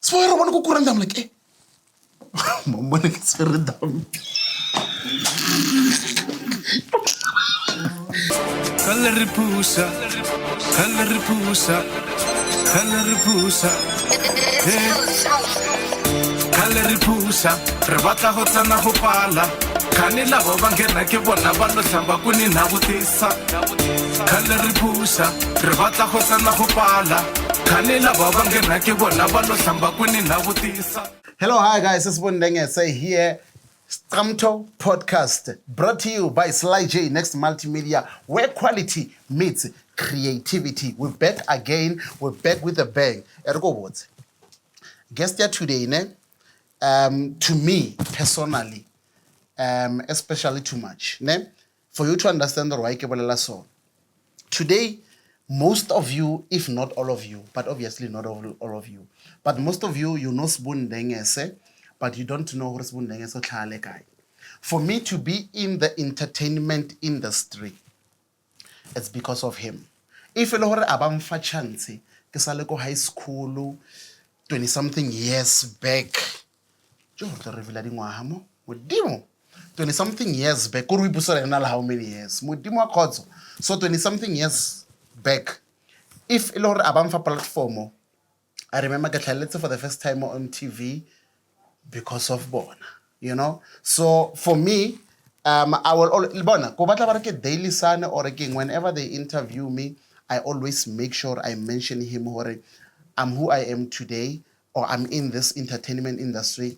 Spoiler one go kurang I'm like, eh. Mama ke tsere down. Color pusa, color pusa, color pusa. Color pusa, re batla go tsena go pala. Kanela ba bangena ke bona ba lo hlamba kuni na botisa. Color pusa, re batla go tsena go pala. Kanela ba bangena ke bona ba lo hlamba kuni na botisa. Hello, hi guys, it's Bundenge say here. Scamto Podcast brought to you by Sly J Next Multimedia, where quality meets creativity. We're back again. We're back with a bang. Ergo what? Guest here today, ne? To me personally, especially too much, ne? For you to understand the right so. Today, most of you, if not all of you, but obviously not all of you, but most of you, you know Sbundenge, but you don't know who Sbundenge so guy. For me to be in the entertainment industry, it's because of him. If you know abam fa chance, ke sa le ko high school 20 something years back. Jo re revela dingwaga mo modimo 20 something years back. Ko re busa rena how many years? Modimo a khotso. So 20 something years back. If you know abam fa platform, I remember ke tlhaletse for the first time on TV because of bona, you know. So for me, I will always bona ko batla ba re ke daily sun or again whenever they interview me, I always make sure I mention him or I'm who I am today or I'm in this entertainment industry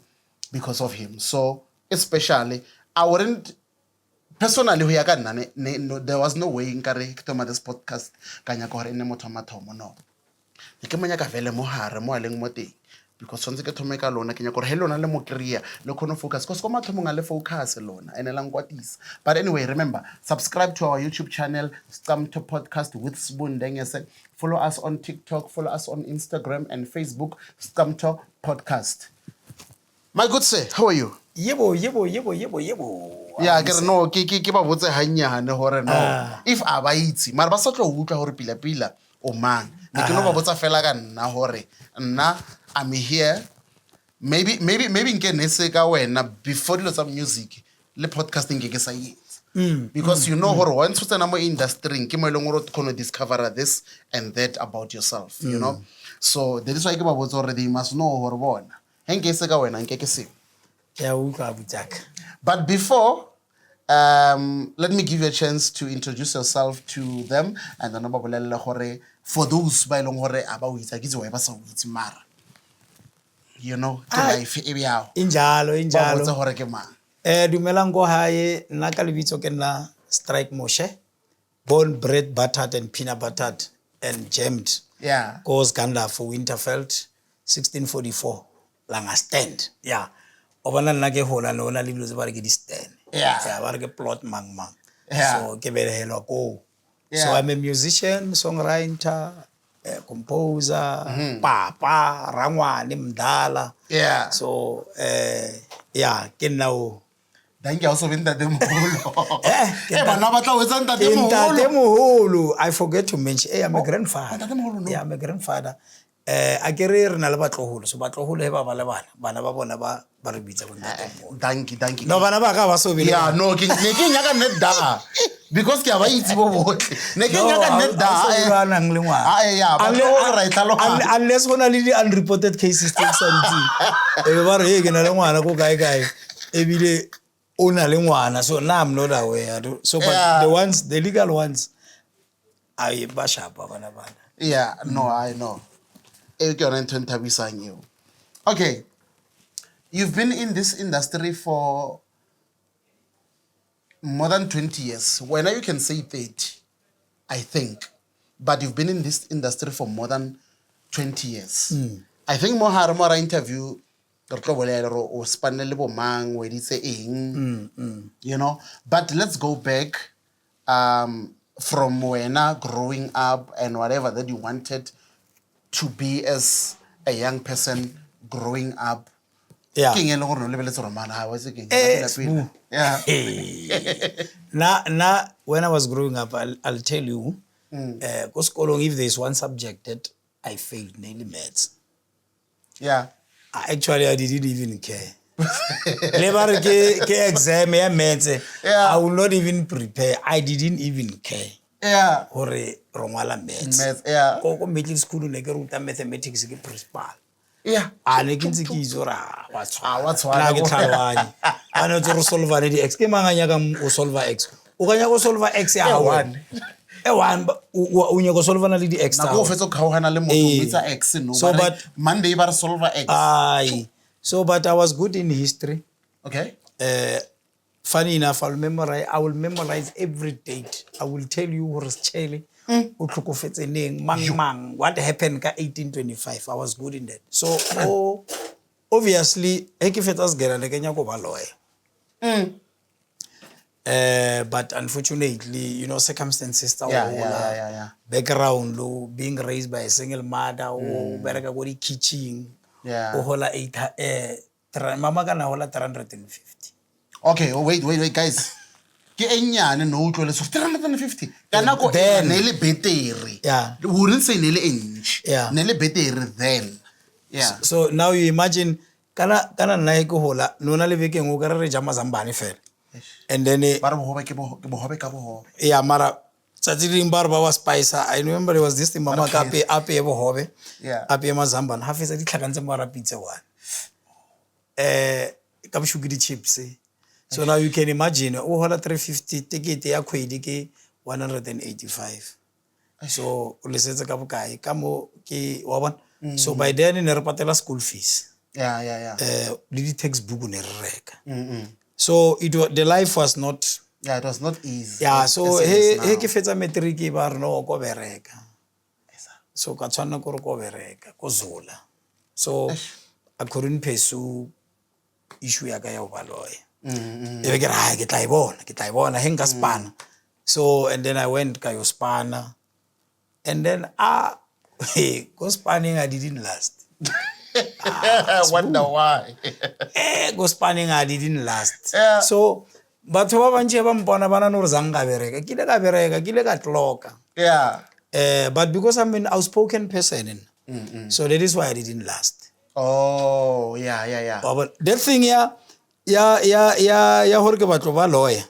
because of him. So especially I wouldn't personally ho ya ka nna there was no way nkare ke toma this podcast kanya go re ne motho mathomo no. Ke manya ka vele mo hare mo aleng mo teng because sonse ke thome ka lona ke nya gore he lona le mo create le khono focus because ko mathomong a le focus lona ene lang kwatisa. But anyway, remember, subscribe to our YouTube channel Scamto Podcast with Sbundenge. Follow us on TikTok, follow us on Instagram and Facebook Scamto Podcast. My good sir, how are you? Yebo. Yeah, ke re no ke ba botse hanyane hore no if aba itse mara ba sa tlo utlwa hore pila o mang ne ke no ba botsa fela ka nna hore nna I'm here maybe nke ne se ka wena before dilo tsa music le podcasting ke sa yetsa because you know hore once o tsena mo industry ke mo ile ngoro to discover this and that about yourself, you know. So that is why ke ba botsa hore they must know hore bona nke se ka wena nke ke se. Ya utlwa butaka. But before, let me give you a chance to introduce yourself to them and then for those by long hore aba o itsa ke tse wa ba sa o itse mara. You know, ke life e bya. Injalo. Ba botsa hore ke mang. Dumelang go hae nna ka lebitso ke nna Strike Moshe, born, bred, buttered and peanut buttered and jammed. Yeah. Goes Ganda for Winterfeld 1644 langa stand. Yeah. Obana nna ke hola lona le blues ba re ke di stand. Yeah. Ba re ke plot mang. Yeah. So ke belehelwa ko. Yeah. So I'm a musician, songwriter, composer, papa, rangwane mdala. Yeah. So yeah, ke nna o. Thank you also been that demo. Bana ba tla o etsa ntate moholo. Ntate moholo, I forget to mention. I'm a grandfather. Ntate moholo no. Yeah, I'm a grandfather. A ke re na le batloholo. So batloholo he ba ba le bana ba bona ba re bitsa go ntate moholo. Thank you. No bana ba ka ba so bile. Yeah, no, ke nyaka net da. Because ke aba itse bo botle. Ne ke nyaka net da. Yeah, ba tlo right alo. Unless gona le di unreported cases tse santsi. Ba re he ke na le ngwana go kae. E bile o na le ngwana, so now I'm not aware. So but the legal ones I ba sharp bana. Yeah, no, I know. Okay. You've been in this industry for more than 20 years. Well, now you can say 30, I think. But you've been in this industry for more than 20 years. I think more interview o spanele bo mang we di se eng, you know. But let's go back from when growing up and whatever that you wanted to be as a young person growing up. Yeah. Yeah. Now, when I was growing up, I'll tell you, if there's one subject that I failed, namely maths. Yeah. Actually, I didn't even care. Never ke exam ya maths. Yeah. I will not even prepare. I didn't even care. Yeah. Hore rongwala maths. Maths, yeah. Ko middle school ne ke ruta mathematics ke principal. Yeah. A ne ke ntse ke itse ora wa wa tshwana. tshwana Na ke go. tlhaloganye. Ana tse re solve di x ke manganya ka o solve x. O kanya go solve x ya one. one o nya go solve na le di x Na tsa go fetsa kgaogana le motho bitsa x no. So, but- Monday ba re solve x. Aye. So but I was good in history. Okay. Funny enough, I will memorize every date. I will tell you what happened ka 1825. I was good in that. So obviously, but unfortunately, circumstances, Yeah. background, being raised by a single mother, bereka go di kitchen, Yeah. o hola mama kana hola 350. Okay, wait, guys. Ke enyane no utlwele so 350. Kana go Then- ne le betere. Yeah. Wouldn't say ne le ench. Yeah. Ne le betere then. Yeah. So now you imagine kana nna ke hola nona le bekeng o ka re jama zambane fela. And then Ba re bohobe ke bohobe ka bohobe. yeah, mara tsatsi ding ba re ba wa spicer. I remember there was this thing mama ka ape bohobe. Yeah. Ape mazambane ha fetsa di tlhakantse mara pizza one. Ka boshuki di chips. So now you can imagine o hola 350 ticket ya kgwedi ke 185. So o lesetse ka bokae ka mo ke wa bona. So by then ne re patela school fees. Yeah. Le di textbook ne re reka. So the life was not. Yeah, it was not easy. Yeah, As so it is he now. ke fetsa matric ba re no go bereka. So ka tshwana go re go bereka go zola. So I couldn't pursue issue ya ka ya ba lawyer. Ebe ke ra ke tla ibona he nka spana. So and then I went ka yo spana. And then go spanning I didn't last. I wonder why. Go spanning I didn't last. Yeah. So batho ba bantse ba mpona bana no re zanga bereka kile ka tloka. Yeah. But because I'm an outspoken person, so that is why I didn't last. Oh, yeah. But that thing ya hore ke batho ba lawyer.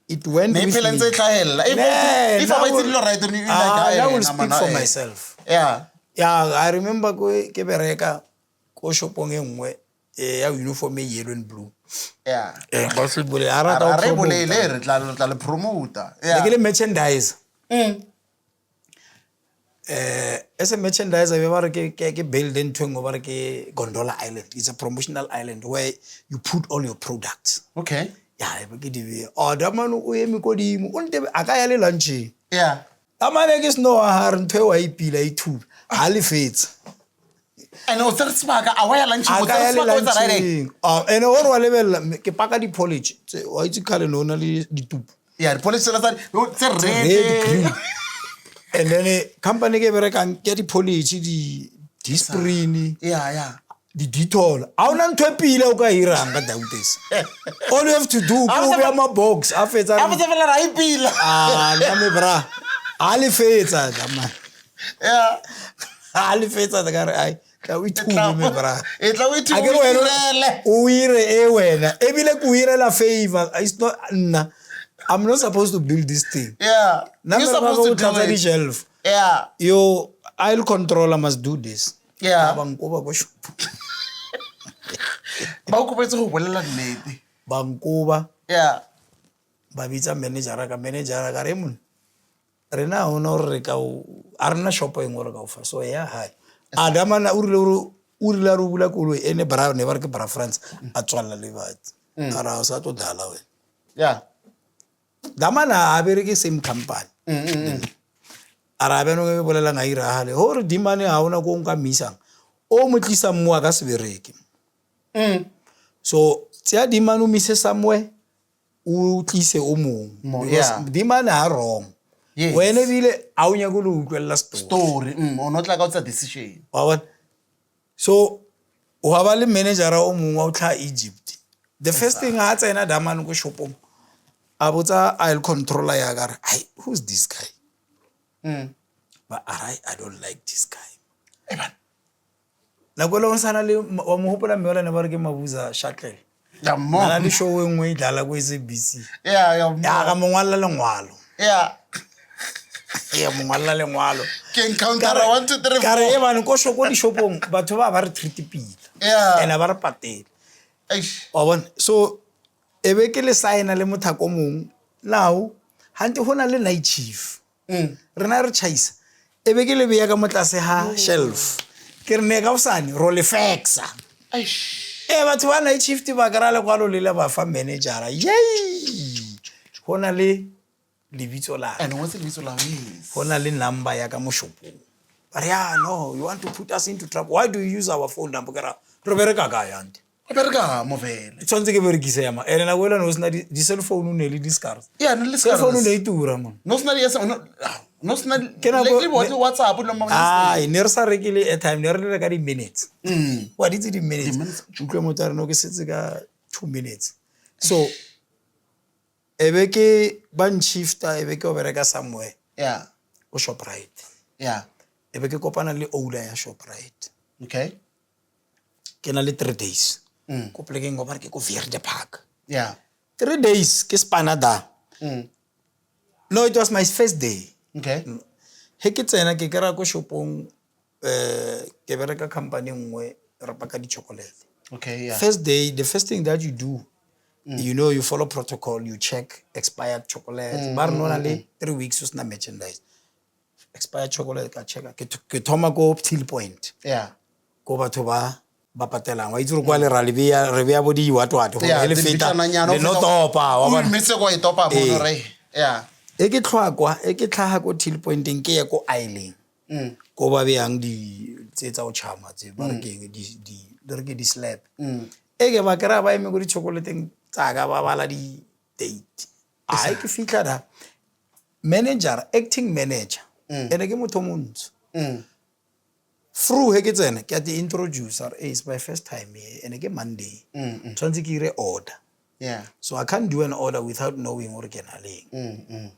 It went Ne with phela me. ntse tlhaella. If now I wait till right then you I will speak for myself. Yeah. Yeah, I remember ke bereka ko shopong e nngwe ya uniform e yellow and blue. Yeah. Ba se bole a Ra rata re o bolele promote. re tla le promoter. Ke Yeah. le merchandise. As a merchandiser, we were ke build into over ke Gondola Island. It's a promotional island where you put all your products. Okay. Yeah, ke di oh da manu o emi ko di mo unte aka ya le lunch. Yeah. Amane ke snow har ntwe wa ipila itu. Ha le fetsa. And o tse tsaka a wa ya lunch mo Aka ya tse le tsaka o tsa right. lunch. Ene o re wa lebella ke paka di polish. Wa itse khale no na le ditupu. Yeah, the police tse Red, red. green. And then company ke berekang ke di polish di spring. Yeah. Di Dettol. A una ntho e pila o ka hirang ka Dautes. All you have to do go be ama box a fetsa. A botse fela ra ipila. Na me bra. A le fetsa ka man. Yeah. A le fetsa ka re ai ka o ithume me bra. E tla o ithume. A ke re wena o ire e wena. E bile ku irela favor. It's not nna. I'm not supposed to build this thing. Yeah. You're supposed to do the it. shelf. Yeah. Yo, aisle controller must do this. Yeah. Bankoba go shop. Ba o kopetse go bolela nnete. Bankoba Yeah. ba bitsa manager ka Raymond. Rena ona re ka o arena shop e ngore ka o fa. So yeah, hi. Adamana urile ru bula koloi ene bra ne ba re ke bra France a tswalla le batsi. Ara o sa to dala we. Yeah. Damana a bereke same company. Ara beno ke bolela nga ira hale hore dimane ha ona go nka misang o motlisa mmoa ka se bereke. So tsia dimane o mise somewhere o tlise o mong because dimane ha wrong. Yes. Wena bile a o nya go lo utlwela story. Story. O not like out decision. Wa bona. So o ba le manager o mong wa o tla Egypt. The first thing a tsena damane go shopong a botsa aisle controller ya ga re ai who's this guy? But I don't like this guy. nako le o sana le wa mo hopola mme wala ne ba re ke Mabuza Shuttle Ya mo. ana le show e nngwe e dlala ko SABC Ya mo. ya ga mongwalla lengwalo Ya. ya mongwalla lengwalo Ke encounter 1 2 3 ka re 4. e bane ko shopong dishopong batho ba re treat pila Yeah. ene ba re patele Eish. wa bona so ebe ke le signa le mothako mong now hante hona le night chief rena re chaisa ebe ke le beya ka motlase ha shelf ke re ne ka usane ro le faxa Eish. batho ba night shift ba kra le kwalo le ba fa manager yey hona le lebitso la And what's the reason is? hona le number ya ka mo shopong but yeah no you want to put us into trouble why do you use our phone number kara re bereka ka yante Berga mo vele. tshwantse ke berekise ya ma ene na wela no sna di cell phone ne le discards Yeah, no cell phone listen. ne itura man No sna yes no sna Ke nako- like what WhatsApp no mo. ai ne re sa rekile airtime ne re le ka di minutes wa ditse di minutes minutes. utlwe motare no ke setse ka 2 minutes so ebe ke ban shifta ebe ke o bereka somewhere Yeah. o Shoprite Yeah. ebe ke kopana le owner ya Shoprite Okay. ke na le 3 days ko plekeng go ba re ke ko Verde Park Yeah. 3 days ke spanada no it was my first day Okay. he ke tsena ke kera ko shopong ke bereka company nngwe re paka di chocolate Okay, yeah. first day the first thing that you do you know you follow protocol you check expired chocolate ba re no na le 3 weeks o sna merchandise expired chocolate ka checka ke thoma ko till point Yeah. ko batho ba patelang wa itse re kwa le ra le beya bo di watwate go Yeah, le the feta bitlananyana le no topa wa O bona mise go itopa mo re. Yeah. e ke tlhwakwa e ke tlhaga ko till pointeng ke ya ko island ko ba beyang di tsa o chama tse ba re ke di slap e ke ba kra ba eme go di chocolateng tsa ka ba bala di date a ke fitla da manager acting manager ene ke motho montsho through he ke tsena ke a di introducer it's my first time here ene ke Monday tshwantse ke ire order Yeah. so I can't do an order without knowing what ke na leng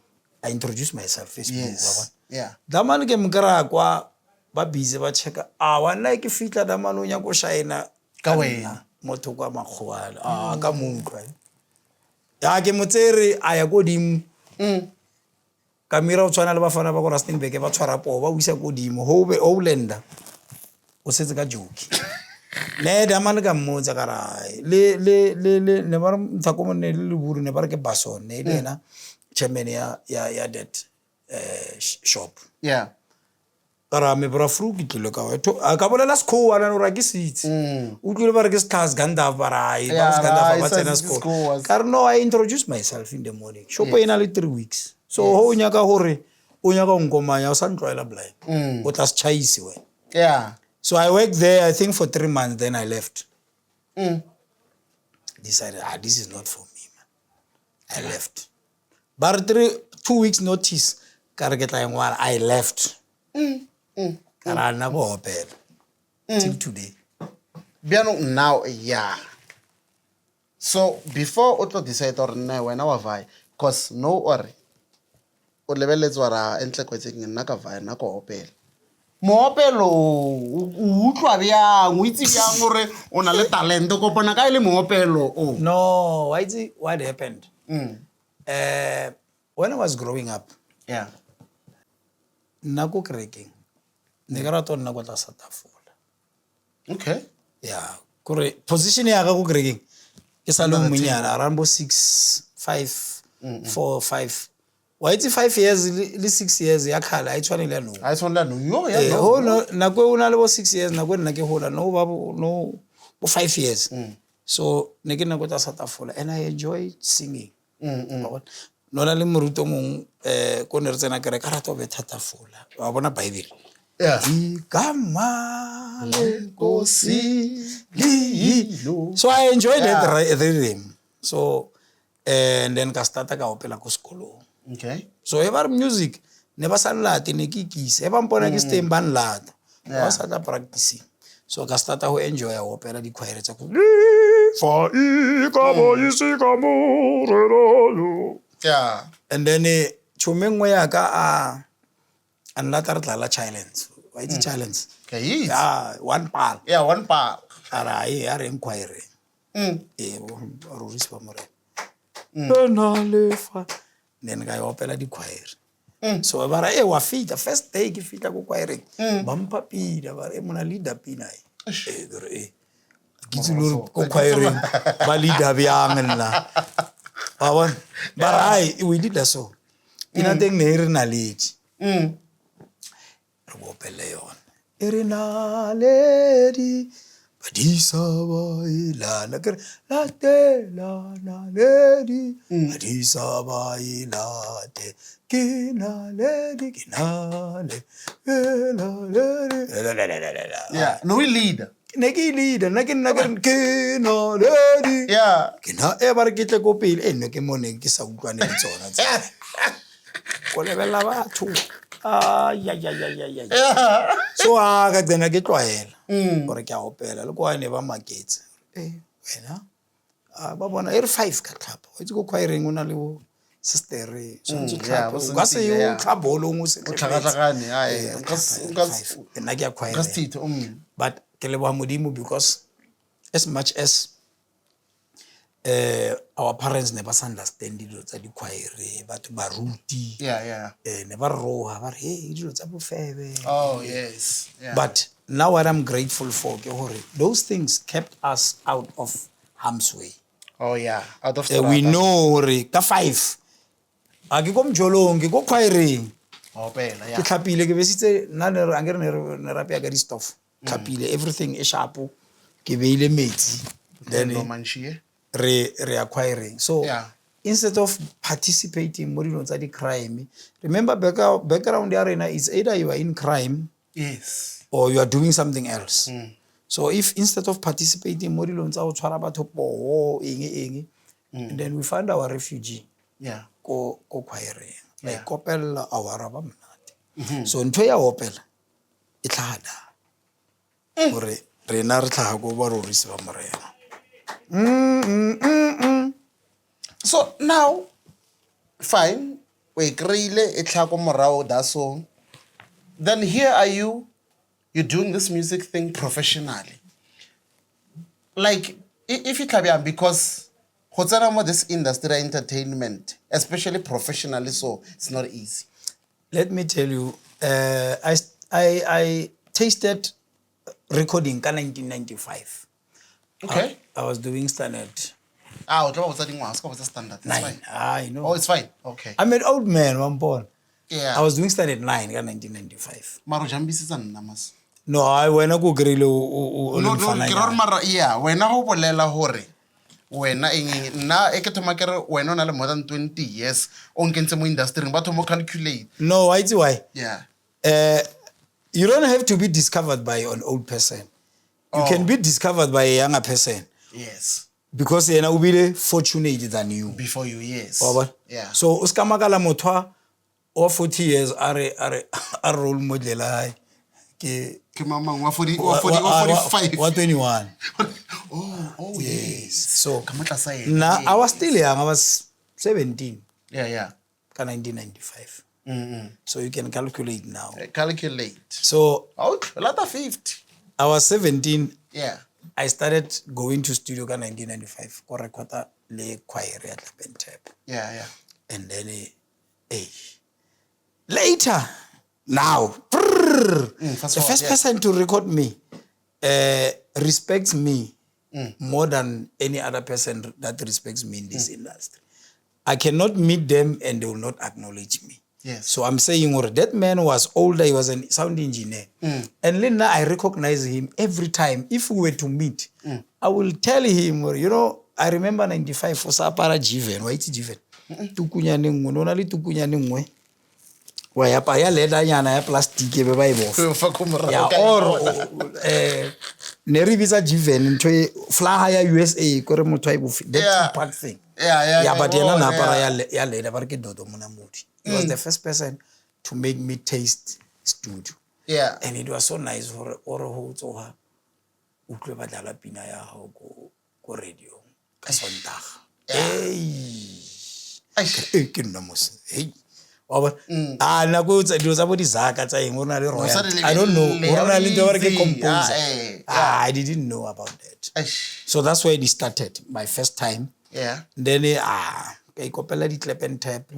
I introduce myself Facebook Yes. Yeah. damane ke mkra kwa ba busy ba checka wa nna ke fitla damane o nya go shine Ka wena. motho kwa makgwala ka monkwa ya ke motsere a ya go dimo ka mira o tshwana le bafana ba go Rustenburg ba tshwara po ba uisa go dimo ho be o lenda o setse ka joke le damane ka mmotsa ka rai le ne ba mthako mo ne le buru ne ba re ke Bason ne lena chairman ya that shop Yeah. kara me bra fru ke tlile ka to ka bolela skho ana no ra ke sitse o tlile ba re ke stars ganda barai ba Yeah, ganda right, ba so tsena this skho school was- kar no I introduce myself in the morning shop ina le 3 weeks so ho nya ka hore o nya ka ngomanya o sa ntloela blind o tla se chaise we Yeah. so I worked there I think for 3 months then I left decided this is not for me man I left but 2 weeks notice ka re ke tla engwala I left kara na go opela till today Biano now yeah. So before o tlo decide or nna wena wa vai cause no or o lebeletswa ra entle kwetseng nna ka vai nna go opela. Moopelo o utlwa bjang o itse bjang gore o na le talente go bona ka ile moopelo o. no what happened when I was growing up Yeah. nna ko kerekeng ne ke rata nna go tla Satafola Okay. yeah kore position ya ga go kerekeng ke sa le monyana around 6 5 4 5 wa itse 5 years le 6 years ya khala a itshwane le no I saw that no yo ya ho no na go una le bo 6 years na go nna ke hola no ba no 5 years so ne ke nna go tla Satafola and I enjoy singing no na le moruto mong ko ne re tsena kere ka rata be thatafola wa bona Bible Yeah. Igama lenkosi lilo. So I enjoyed that rhythm. So and then ka starta ka opela ko sekolong. Okay. So ever music ne ba sa nlate ne ke ikise. Eba mpona ke stay ban lata. Ba sa ta practicing. So ka starta ho enjoy ya opela di choir tsa ko. Fa igama isigamo relo. Yeah. And then chumengwe ya ka a nlata re tlala challenge. Wa itse challenge. Keys. Yeah, one pal. Yeah, one bar. Ara are inquiry. Rorisi ba morena. Then ga opela di choir. So bara wa fita first day ke fita go choir. Ba mpa pina bara mona leader pina e. Gitsulur go choir ba leader byang nna. Ba bara we did so. Ina teng ne re na ledi. Re go opela yona. Irina lady Badisa baila kar la te la na lady Badisa baila te kina lady Yeah, no we lead. Neki lead nakin kina lady Yeah. kina ever kitle go pele eno ke moneng ke sa utlwane le tsona tsa go lebella batho Yeah. so ka tsena ke tlwaela gore ke a opela le kwa ne ba maketse wena ba bona e re 5 ka tlhapa o itse go choireng ona le bo sister so ntse tlhapa o ka se yo tlhabolo mo se Tlhakatlhakane, nna ke a choir but ke leboga modimo because as much as our parents never understand dilo tsa di choir batho ba ruti ne ba roha ba re dilo tsa bofebe oh yes but now what I'm grateful for ke hore those things kept us out of harm's way oh yeah out of we know hore ka 5 a ke go mjolong ke go choireng opela ke tlhapile ke besitse nna ne re angere ne rapia ka di stuff tlhapile everything e sharp ke beile metsi then re acquiring so instead of participating mo dilong tsa di crime remember background ya rena is either you are in crime yes or you are doing something else so if instead of participating mo dilong tsa go tshwara batho poho eng then we find our refugee go choireng like kopela awara ba mnate so ntwe ya opela e tlhada gore rena re tlhaga go ba rorisi ba morena so now fine we kreile e tlhako morao that song then here are you're doing this music thing professionally like if you can because go tsena mo this industry entertainment especially professionally so it's not easy let me tell you I tasted recording in 1995 okay I was doing standard o tla ba dingwa ska ba standard it's fine I know oh it's fine okay I'm an old man one yeah I was doing standard 9 in 1995 maro jambisitsa nna mas no I wena go grele no ke mara yeah wena go bolela hore wena nna e ke thoma kere wena o na le more than 20 years o nkentse mo industry ba thomo calculate no I see why yeah you don't have to be discovered by an old person you can be discovered by a younger person yes because yena o bile fortunate than you before you yes yeah so o ska makala motho o 40 years are role model ai ke mama wa 45 wa 21 oh yes so kamatla sai na I was still young I was 17 yeah ka 1995 so you can calculate now calculate so out a lot of 50 I was 17 yeah I started going to studio ka 1995 ko recorda le choir ya Tlapentep yeah and then later now the first person to record me respects me more than any other person that respects me in this industry. I cannot meet them and they will not acknowledge me. Yes. So I'm saying that man was older, he was a sound engineer. And then I recognize him every time. If we were to meet, I will tell him, you know, I remember 95 for Sapara Jiven, why it's Jiven? Tukunyane ngwe, nona le tukunyane ngwe. Wa ya pa ya leda yana ya plastic e be ba e bofa. Ya or ne re bitsa Jiven ntwe fly ya USA ko re motho a bofi. That two-part thing. Yeah, but yena na para ya leda ba re ke dodo mona modi. He was the first person to make me taste studio. Yeah. And it was so nice for ho tsoha utlwe ba dlala pina ya ha ko radio ka Sontaga. Hey. Ke nna mos. Hey. wa bona nako tsa dilo tsa bo dizaka tsa eng o na le royalty I don't know o na le ntho ba re ke composer I didn't know about that so that's where it started my first time then ka ikopela di clap and tap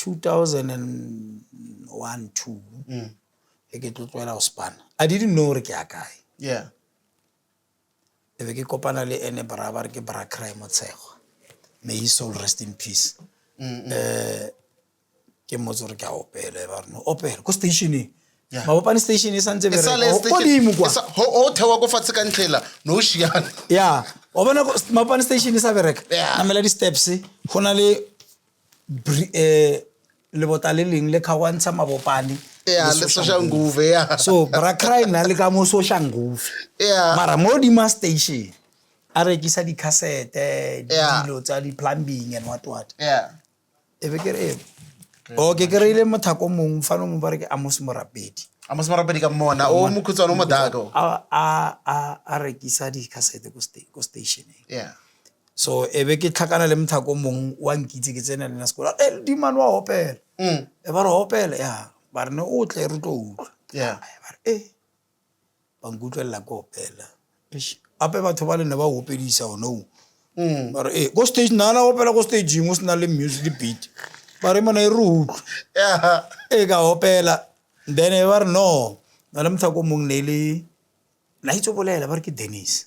2001-2 ke tlotlela go span I didn't know re ke ya kae ebe ke kopana le ene bra ba re ke bra crime Motshego may his soul rest in peace ke motso re ke a opela ba re no opela ko stationing Mabopane station e santse bere go dimo kwa ho thewa go fatshe ka ntlela no shiana o bona Mabopane station e sa bereka namela di steps go na le le bota le leng le khawantsha Mabopane le social nguve so bra cry na le ka mo social nguve mara mo di ma station a rekisa di cassette dilo tsa di plumbing and what ebe ke re okay ke re ile mothako mong fano mo ba re ke Amos Morapedi ka mona o mokhutswana o modago a rekisa di cassette ko station so ebe ke tlhakana le mothako mong wa nkitse ke tsena le na sekolo di man wa opela e ba re opela ba re no o tle re tlo utlwa ba re ba ngutlela go opela ape batho ba le ne ba opedisa o no ba re go stage nana opela go stage mo sna le music beat ba re mona e rutlwa ka opela then e ba re no na le mothako mong ne le la itso bolela ba re ke Dennis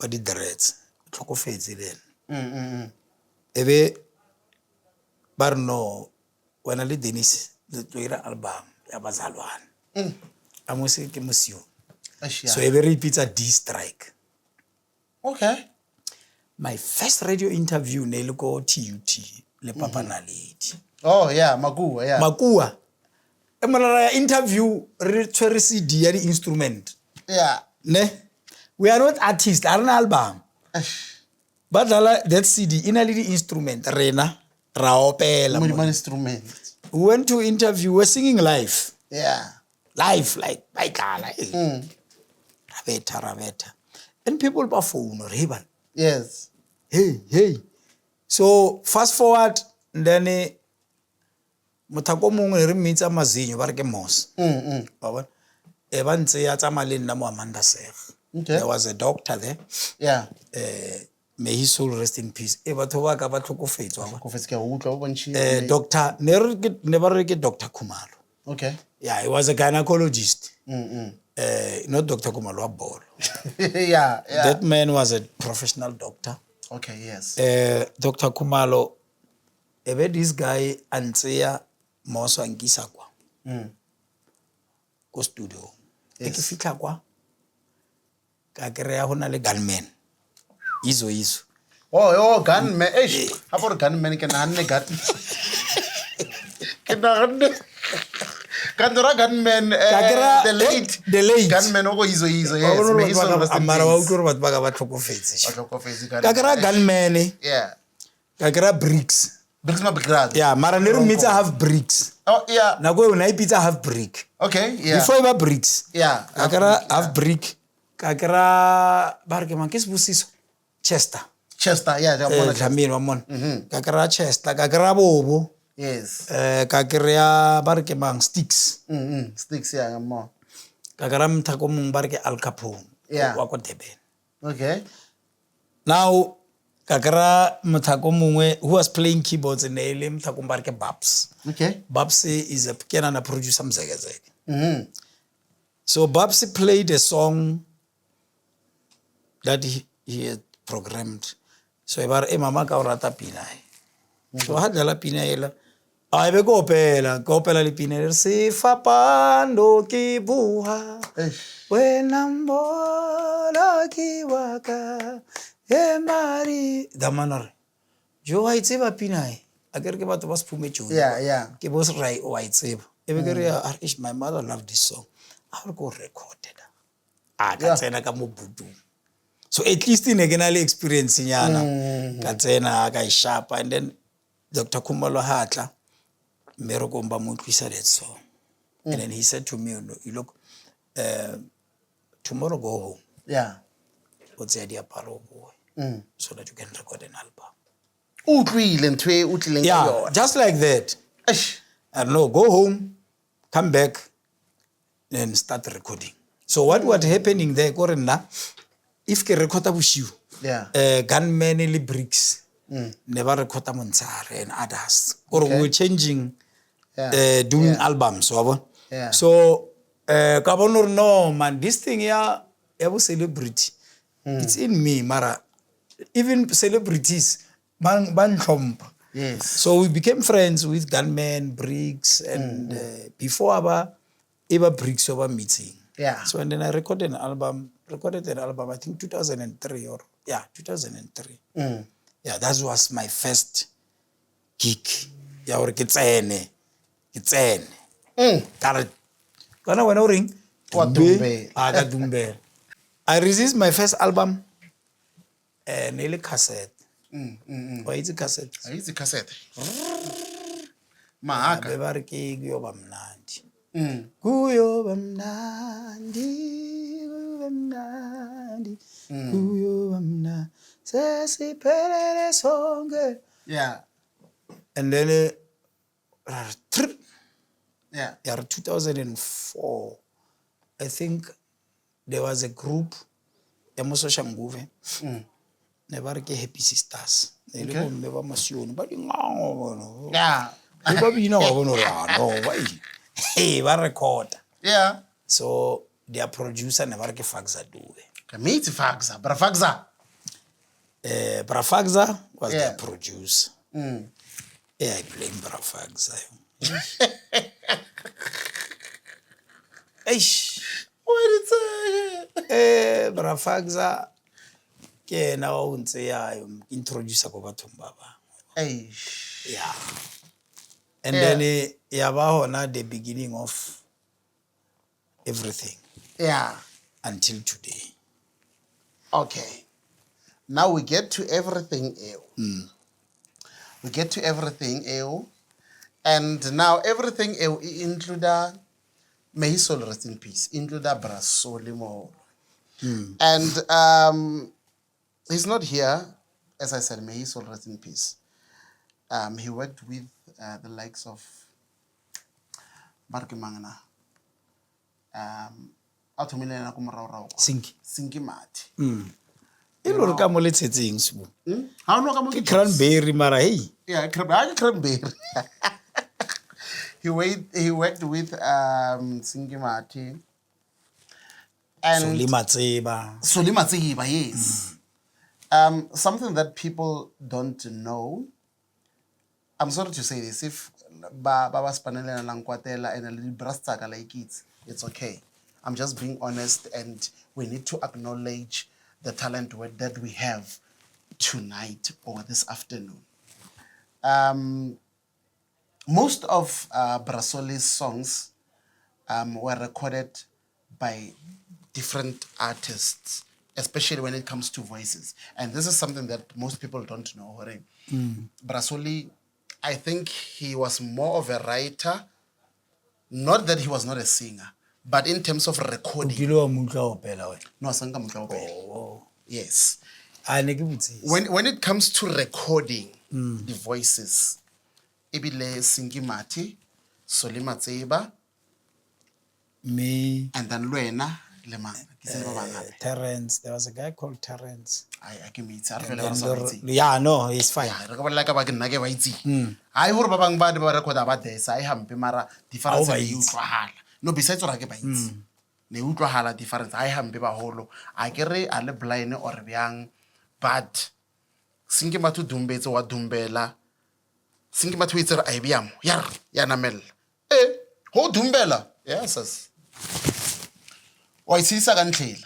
ba di dreads tlhokofetse le ebe ba re no wena le Dennis le tlo ira album ya Bazalwane Amos ke mosio so ebe re ipitsa D Strike my first radio interview ne le ko TUT le Papa Naledi Makua e molara ya interview re tshwere CD ya di instrument ne we are not artists are na album but that CD ina le di instrument rena ra opela mo instrument we went to interview we're singing live live like by kala rabeta and people ba phone or hey so fast forward then mothako mongwe re mmitsa Mazinyo ba re ke Mos ba bona ba ntse ya tsama le nna mo Amanda Seg there was a doctor there may his soul rest in peace batho ba ka ba tlhokofetswa ke utlwa bo ntshi doctor ne ba re ke Dr. Khumalo he was a gynecologist not Dr. Khumalo wa bolo that man was a professional doctor Dr. Khumalo ebe this guy antseya Moso ankisa kwa ko studio ke fitla kwa ka krea hona le gunman izo gunman ha for gunman ke nanne gat ke nanne Kandora gunman the late gunman o go izo amara wa utlwa batho ba ka ba tlhokofetse ka krea gunman ka krea bricks mara ne re mmitsa half bricks nako eo na e pitsa half brick before e ba bricks ka kera half brick ka kera ba re ke mang ke Sibusiso Chester Dlamini wa mona ka kera Chester ka kera Bobo ka kera ba re ke mang Sticks ka kera mthako mong ba re ke Al Capone wa ko Durban now kakara mothako mongwe who was playing keyboards in ele mothako ba re ke Babs Babs is a kenana producer Mzegezege so Babs played a song that he had programmed so ba re mama ka o rata pina so ha dala pina ela a be go opela le pina re se fapando ke buha wena mbola ki waka Mari damanor jo wa itseba pinae akere ke batho ba se phumetsho ke bo se rai o wa itseba e be ke re my mother loved this song I will go recorded ka tsena ka mo budu so at least ne ke na le experience nyana ka tsena ka ishapa and then Dr. Khumalo hatla mme re komba mo tlisa that song and then he said to me you look tomorrow go home what's the idea paro boy so that you can record an album Utlwile ntho e o tlileng ka Yeah, yona. just like that. Eish. I don't know, go home, come back, and start recording. So what happening there, Korena, if ke record bushiu, Yeah. Gunman le Bricks, never record Monsare and others. Or we were changing, Yeah. doing Yeah. albums. Wabo. Yeah. So, kabonor no man, this thing ya celebrity. It's in me, Mara. Even celebrities, ban hlompa. Yes. So we became friends with Gunman, Briggs, and before Eva Briggs over meeting. Yeah. So and then I recorded an album, I think 2003 or 2003. Yeah, that was my first gig. Yeah, or kitsene. Kana when I ring, Wa Dumbe. aga Dumbe. I released my first album, nearly cassette. Why is it cassette? Ayitsi cassette. Mahaka. Bebari ke kuyoba mnandi. Kuyoba mnandi. Kuyoba mnandi. Sesiphelele sonke. Yeah. And then Yeah. 2004, I think there was a group, Emososha Nguve, never ke Happy Sisters. They live on Beba Masioni, but you know, Yeah. hey, what record? Yeah. So their producer never ke Fagza do. Meet Fagza. Bra Fagza. Brafagza was Yeah. their producer. Yeah, I blame Brafagza. Eish. What did say? Brafagza ke na o ntse ya introduce ko bathong ba ba. Eish. Yeah. And then ya ba hona the beginning of everything Yeah. until today. Okay. Now we get to everything. We get to everything. And now everything include may his soul rest in peace. Include Brasoli Mo. And he's not here, as I said. May his soul rest in peace. He worked with the likes of Marky Mangana. Automilena kumaraurau. Sinki Mati. Ilo ka mo le tsetseng sibo. How no come Ke cranberry mara hey. Yeah, cranberry. He worked with Sinki Mati and Solima Tseba. yes. Something that people don't know. I'm sorry to say this. If Baba Spanele and Lankwatela and a little brastaka like it's okay. I'm just being honest, and we need to acknowledge the talent that we have tonight or this afternoon. Most of Brasoli's songs were recorded by different artists, especially when it comes to voices. And this is something that most people don't know. Brasoli, I think he was more of a writer, not that he was not a singer, but in terms of recording. Kilo mutla opela we. No, asanga mutla opela. Oh. Yes. A ne ke botsisi. When it comes to recording the voices, ebile Sinki Mati, Solima Tseba, Me, and then Luena Lemang. Terrence, there was a guy called Terrence. I can meet Yeah, no, he's fine. like a bag and nugget whitey. I would have bad record about this. I have Pimara difference. No, besides what I get by it. Ne utlwa hala difference. I have Biba Holo. I carry a le blind or young, but Sinki Matu Dumbe or Dumbela. Sinki Matu is a IBM. Yar, Yanamel. Eh, ho Dumbela. Yes. Why see second tail?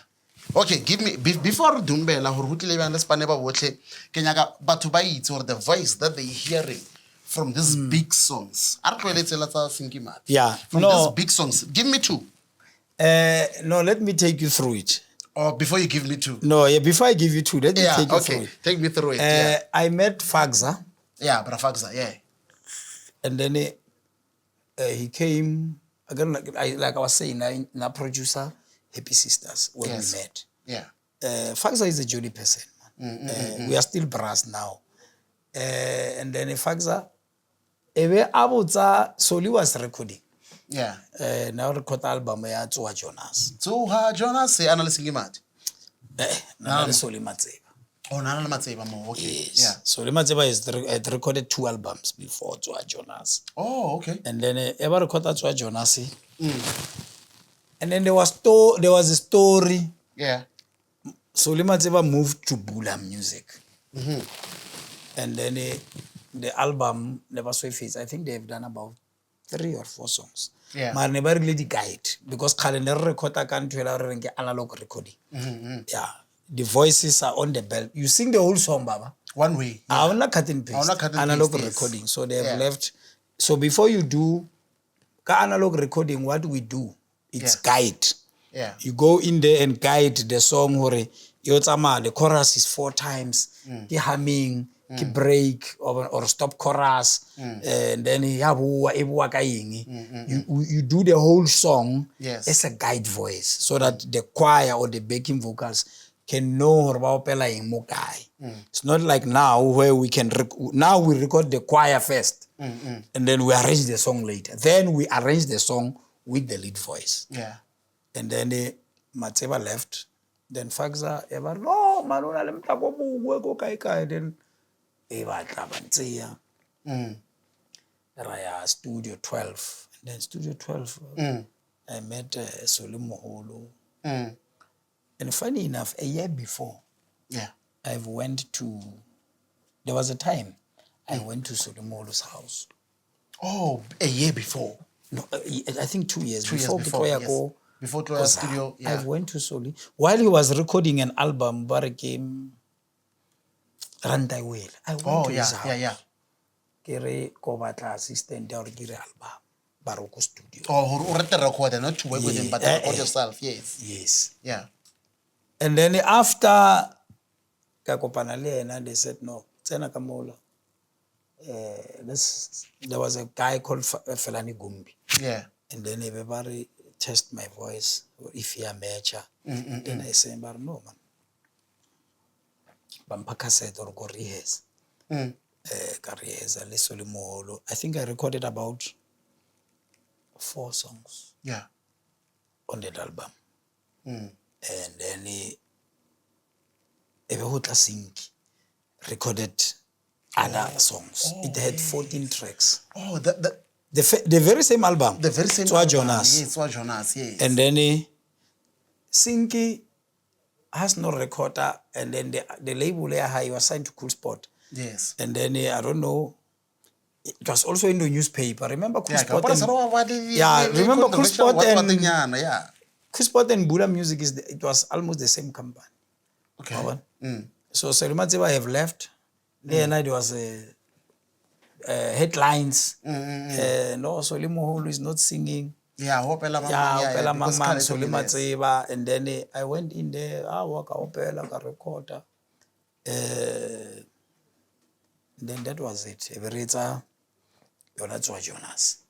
Okay, give me before Dumbela who would live and Spaneba Wotle, Kenyaga Batubai or the voice that they're hearing from these big songs. Yeah, from no. these big songs. Give me two. No, let me take you through it. Or before you give me two. No, yeah, before I give you two, let me take you through it. Take me through it. I met Fagza. Yeah, Brafagza, yeah. And then he came, again, like I was saying, na producer, Happy Sisters, when we met. Yeah. Fagza is a jolly person. Man. We are still brass now. And then Faxa, ebe abotsa Soli was recording. Yeah. Now record album ya Tsoa Jonas. Tsoha Jonas ana le Singimati. Na le Soli Matseba. Oh, nana le Matseba mo. Okay. Yes. Yeah. Soli Matseba had recorded 2 albums before Tsoa Jonas. Oh, okay. And then ever recorded Tsoa Jonas. And then there was a story. Yeah. Soli Matseba moved to Bula Music. And then the album Never Sway Face, I think they've done about 3 or 4 songs. Yeah. But never really the guide because calendar recorder can't analog recording. Yeah. The voices are on the bell. You sing the whole song, Baba. One way. I'm not cutting paste. Not cut and Analog paste, yes. recording. So they've left. So before you do analog recording, what we do, it's guide. Yeah. You go in there and guide the song. The chorus is 4 times. The humming, the break or stop chorus, and then you do the whole song as a guide voice, so that the choir or the backing vocals can know about playing more guy. It's not like now where we can now we record the choir first, and then we arrange the song later. Then we arrange the song with the lead voice. Yeah. And then Matseba left. Then Faxa ever no manuna le mtako bugwe ko kai then eba tlabantsiya raya Studio 12. And then Studio 12 I met Soli Moholo. And funny enough, a year before, there was a time I went to Soli Moholo's house. Oh, a year before. No, I think 2 years 2 years before. Yes. Before to our studio, I went to Soli while he was recording an album. But came Randai Whale. I went to his house. Yeah. Kere ko batla assistant or kere album Baroko studio. Oh, or the recorder, not to work with him, but to record yourself. Yes. Yes. Yeah. And then after kakopana le ena, they said no. Tsena kamola. There was a guy called Felani Gumbi. Yeah. And then everybody test my voice or if you are major. Then I say, but no man. Bampaka said or go rehearse. Soli Moholo. I think I recorded about 4 songs. Yeah. On that album. And then Ebehotla Sinki recorded other songs. It had 14 tracks. Oh, the very same album. The very same Tsoa album. Jonas. Yes, Tsoa Jonas, yes. And then Sinki has no recorder, and then the label he was signed to Cool Spot. Yes. And then I don't know, it was also in the newspaper. Remember Cool Spot? Remember Cool Spot and Cool Spot and Bula Music it was almost the same company. Okay. So Soli Matseba have left. There night was headlines. No, Soli Moholo is not singing. Opela Mang Soli Matseba. And then I went in there. Waka opela ka recorder. Then that was it. Everita Yona Tsoa Jonas.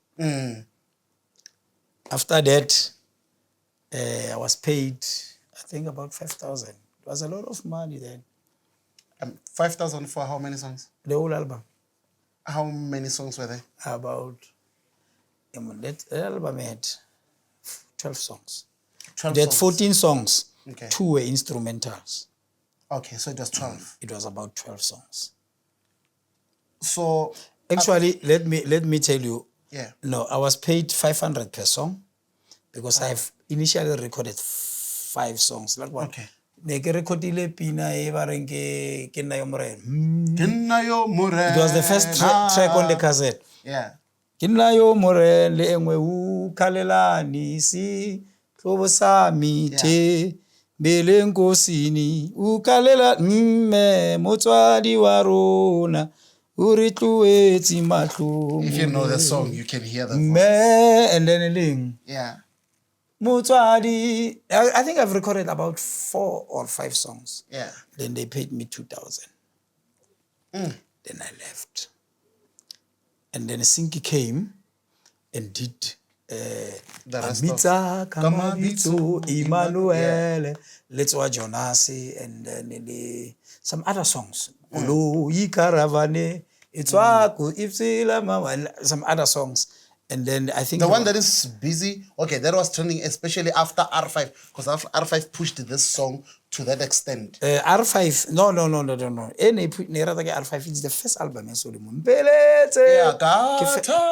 After that, I was paid, I think about 5,000. It was a lot of money then. 5,000 for how many songs? The whole album. How many songs were there? About that album had 12 songs. 12 They had songs. 14 songs. Okay. 2 were instrumentals. Okay, so it was 12. It was about 12 songs. So Actually, let me tell you. Yeah. No, I was paid 500 per song because I've initially recorded 5 songs. Like what? Okay. Ne ke recordile pina e ba reng ke nna yo morena. It It was the first track on the cassette. Yeah. Ke nna yo morena le engwe u khalelani si tlobo sa mithe beleng kosini u khalela mme motswadi wa rona u re tloetsi matlong. If you know the song, you can hear the voice. Me and then ling. Yeah. Motswadi. I think I've recorded about 4 or 5 songs. Yeah. Then they paid me 2,000. Then I left. And then Sinki came and did The rest Mitsa of Kamabitso, Emmanuel, Let's Watch Jonas, and then some other songs. Olo Ikaravane, Itwaku, Ipsila Mama, and some other songs. And then I think the one that is busy, okay, that was trending especially after R5, because R5 pushed this song to that extent. R5, no. R5 is the first album. Solomon. Yeah,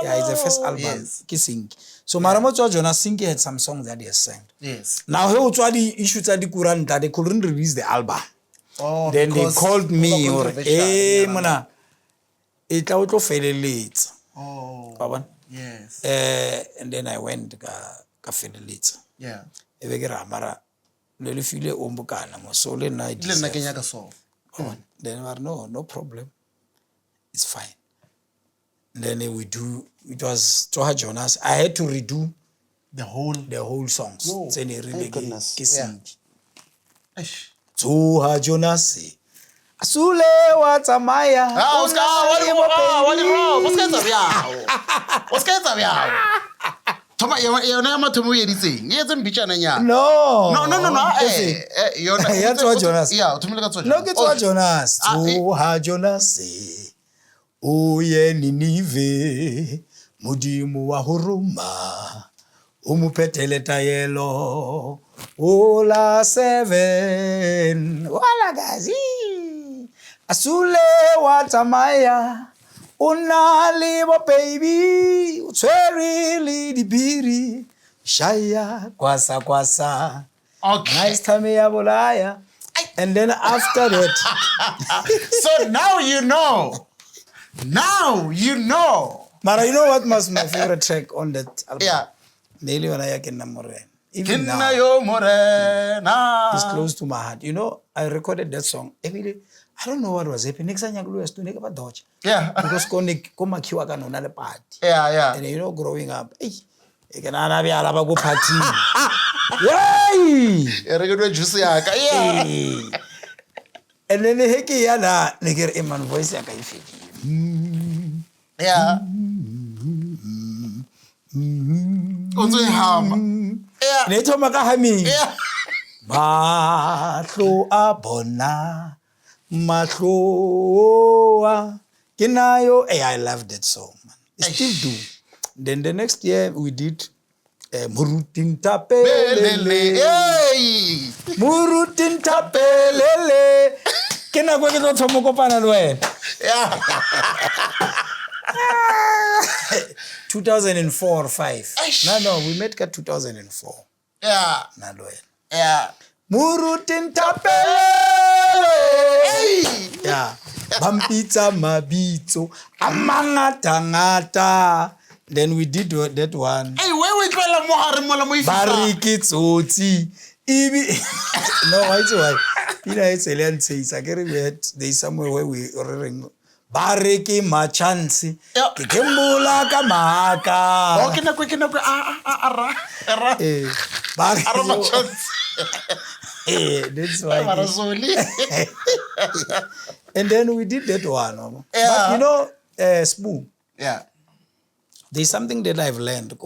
Yeah, it's the first album. Yes. Kissing. So Maramoto Jonas Singh had some songs that he has sang. Yes. Now he also had the issues at the Kuranta, they couldn't release the album. Oh, Then they because called me or controversial, mona. It auto fell late. Oh, yes. And then I went ka fell late. Yeah. Ebe ke ra mara le le file o mbokana mo so le night. Ile nna ke nyaka so. Then we are no problem. It's fine. And then we do, it was Toha Jonas. I had to redo The whole songs. No, Then he thank goodness. Eish. Toha Jonas. Asule wa tsamaya. What's going Thoma yona ya mathomo e editseng. E etse mbitshana nya. No. No. Yona. Ya Toha Jonas. Yeah, thomile ka Toha. No ke Toha Jonas. Toha Jonas. Oye Ninive. Modimo wa horoma. O mo phethele taelo. Ola 7. Wala gazi. Asule wa tsamaya. Una libo baby. Utshwere le dibiri. Shaya kwasa. Okay. Nice time ya bolaya. And then after that. So now you know. Mara, you know what was my favorite track on that album? Yeah. Neli wana ya Kenna Morena. Even Kenna now, yo morena. it's close to my heart. You know, I recorded that song every day. I don't know what was happening. Next time I to make a dodge. Yeah. Because koma kiwa ka nona le party. Yeah. And you know, growing up, e kana na bya alaba go party. Yay! E re ke juice ya ka. Yeah. And then he ke yana ne ke re man voice ya ka ifiki. Yeah. Onzo ihama. Yeah. Ne thoma ka hami. Yeah. Mahlo a bona. Mahloa. Kinayo. Hey, I love that song, man. I still do. Then the next year we did Murutin Tapelele. Hey. Murutin Tapelele. Kena kwa kito thomo kopana le wena. Yeah. 2004 or 5. No, we met ka 2004. Yeah. Na lo wena. Yeah. Murutin Tapelele. Hey. Yeah. Bampitsa mabitso amangata. Then we did that one. Hey, where we tlola mo hare mola mo ifisa. Bariki tsotsi. Ibi. No, why? Pina it's alien says I get it. There's somewhere where we ring. Bariki machansi. Kikembula kamaka. Okay, na kwe ara. Bariki Machansi. That's why. Marazoli. And then we did that one. Yeah. But you know, Spoo. Yeah. There's something that I've learned.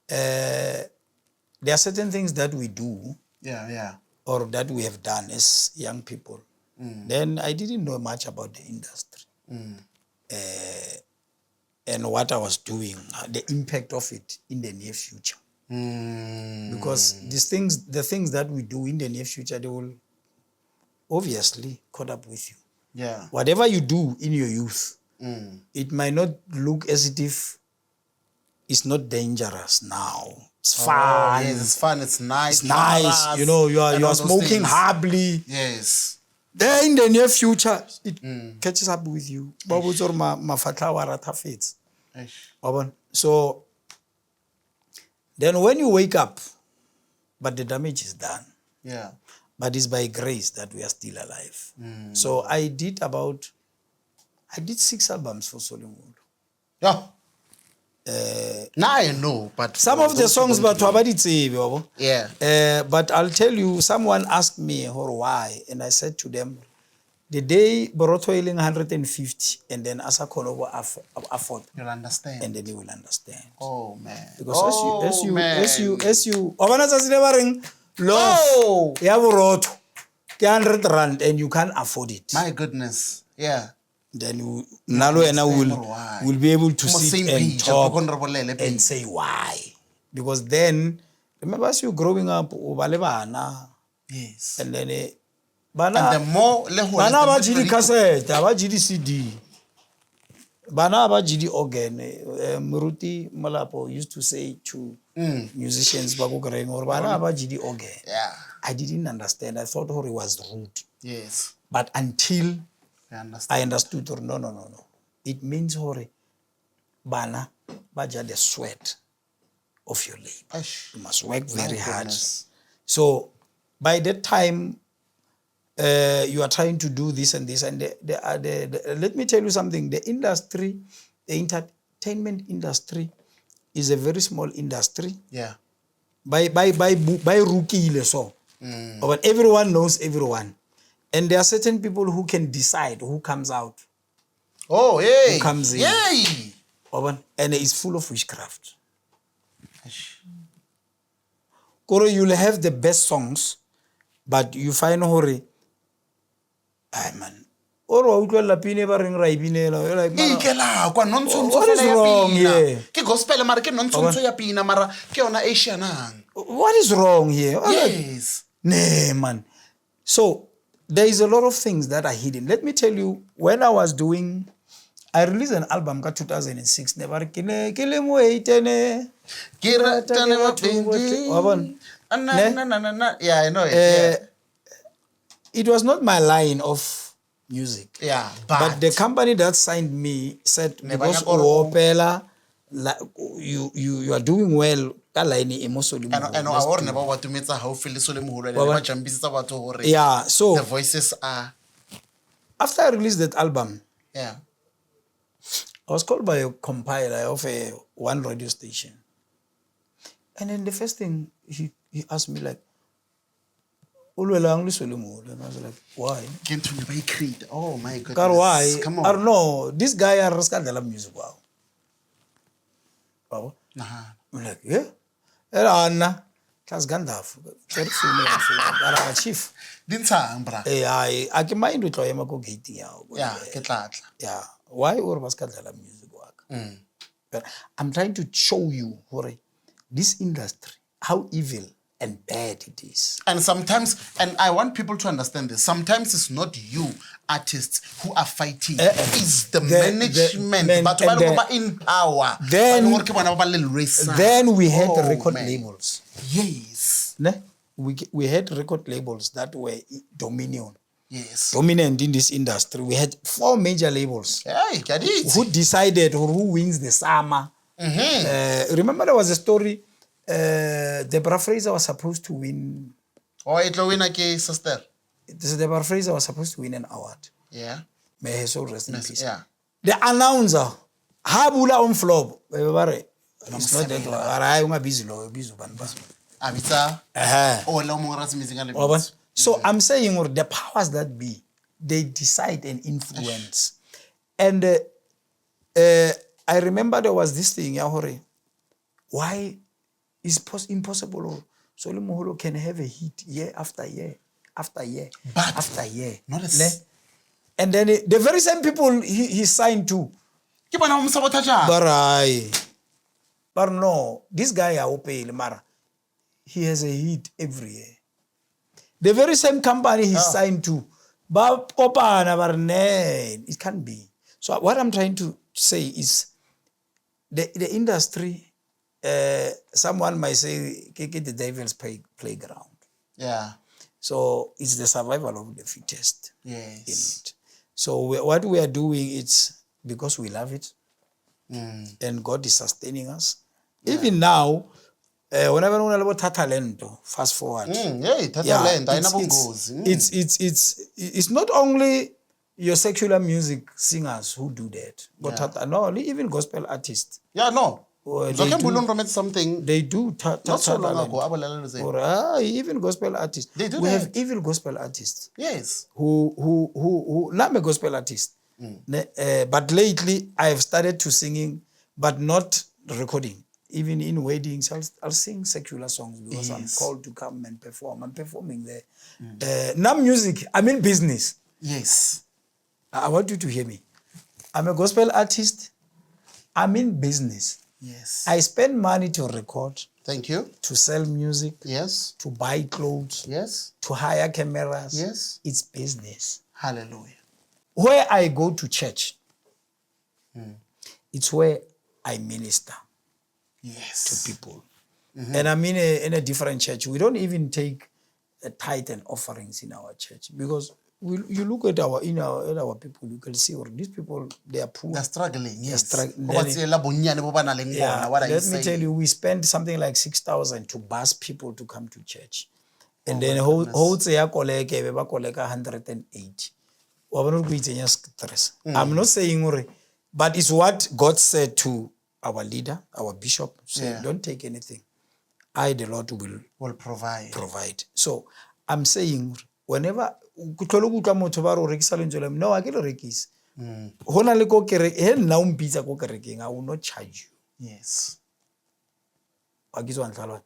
There are certain things that we do Yeah. or that we have done as young people. Then I didn't know much about the industry and what I was doing, the impact of it in the near future. Because the things that we do in the near future, they will obviously caught up with you. Yeah. Whatever you do in your youth, it might not look as if it's not dangerous now. It's fun. Yes, it's fun. It's nice. It's nice. Cameras, You know, you and are all those smoking things. happily. Yes. Then in the near future, it catches up with you. So then when you wake up, but the damage is done. Yeah. But it's by grace that we are still alive. So I did 6 albums for Solomon. Yeah. Now I know, but Some of the songs, but yeah. but I'll tell you, someone asked me why, and I said to them, the day Borotho iling 150 and then Asa Konobo afford, You'll understand. and then you will understand. Oh man. Because as you love Oh! ya Borotho ke 100 rand and you can't afford it. My goodness. Yeah. Then you Nalo and I will be able to sit and talk and and say why. Because then remember as you growing up ubalebana yes. and then And bana the more bana ba jidi cassette ba jidi CD bana ba jidi organ Muruti Malapo used to say to musicians ba go greng or bana ba jidi organ. Yeah. I didn't understand. I thought it was rude. Yes. But until I understand. I understood or no. It means hore bana baja the sweat of your labor. Eish. You must work very hard. Goodness. So by that time you are trying to do this and this and let me tell you something. The industry, the entertainment industry is a very small industry. Yeah. By rookie so. But everyone knows everyone. And there are certain people who can decide who comes out. Oh, hey. Who comes in. Yay. And it's full of witchcraft. Eish. Koro, you'll have the best songs, but you find hore, man. Or lapine ba reng ra ibinela. You're like, Ikela kwa nonsense. What is wrong here? Ke gospel mara ke nonsense ya pina mara ke ona Asianang. What is wrong here? Yes. Nah, man. So there is a lot of things that are hidden. Let me tell you, when I released an album in 2006. Never kile mo eitene. Kira tane Wabon. na. Yeah, I know it. Yeah. It was not my line of music. Yeah, But the company that signed me said, because Nebanya Opela, you are doing well. Yeah, so the voices are. After I released that album, Yeah. I was called by a compiler of one radio station. And then the first thing he asked me like, and I was like, why? Oh my goodness. God, why? Come I on. don't know. This guy I Rascal music. Wow. Wow. I'm like, yeah. Anna, class Gandalf. Chief. Dinsang, bra. I can mind with him go gating. Yeah, get that. Yeah. Why or Pascal music work? But I'm trying to show you, Hore, this industry, how evil and bad it is. And sometimes, and I want people to understand this, sometimes it's not you, artists, who are fighting. It's the management. But in power. Then we had record labels. Yes. We had record labels that were Dominion. Yes. Dominant in this industry. We had 4 major labels. Hey, get it. Who decided who wins the summer. Remember there was a story, Deborah Fraser was supposed to win. Oh, it will win a case, sister. Deborah Fraser was supposed to win an award. Yeah. May her soul rest in peace. Yeah. The announcer, Habula on flop. It's not that one. I'm busy. So I'm saying, or the powers that be, they decide and influence. And I remember there was this thing, why is impossible? Solomon can have a hit year after year, after year, but after year. Not and then the very same people he signed to. But no, this guy he has a hit every year. The very same company he signed to. It can't be. So what I'm trying to say is the industry, someone might say, the devil's playground. Yeah. So it's the survival of the fittest. Yes. In it. So what we are doing, it's because we love it. And God is sustaining us. Yeah. Even now, whenever we have talent, fast forward. It's not only your secular music singers who do that, but no, even gospel artists. Yeah, no. Zoke Mbulong wrote something They do. not so long ago. a bolela le tse. Or even gospel artists. They do we that. have evil gospel artists Yes. who I'm a gospel artist. But lately I have started to singing, but not recording. Even in weddings, I'll sing secular songs because I'm called to come and perform. I'm performing there. Now music, I'm in business. Yes. I want you to hear me. I'm a gospel artist. I'm in business. Yes. I spend money to record, Thank you. to sell music, Yes. to buy clothes, Yes. to hire cameras. Yes. It's business. Hallelujah. Where I go to church, it's where I minister Yes. to people. And I'm in a different church. We don't even take a tithe and offerings in our church because you look at our people, you can see these people, they are poor. They're struggling. Yes. struggling. Ba tseela bonnyane bo ba nang le bona, what are you Let me saying? tell you, we spend something like 6,000 to bus people to come to church. And then ho tseya koleke be ba koleka 180. Wa bona go itsenya stress. I'm not saying hore, but it's what God said to our leader, our bishop, say, don't take anything. I, the Lord, will provide. So I'm saying, whenever kutlolo kutla motho ba re o rekisa lentswe la no a ke le rekise. Hona le ko kere he nna o mpitsa ko kerekeng, I will not charge you. Yes. Wa ke tswa ntlhalwa.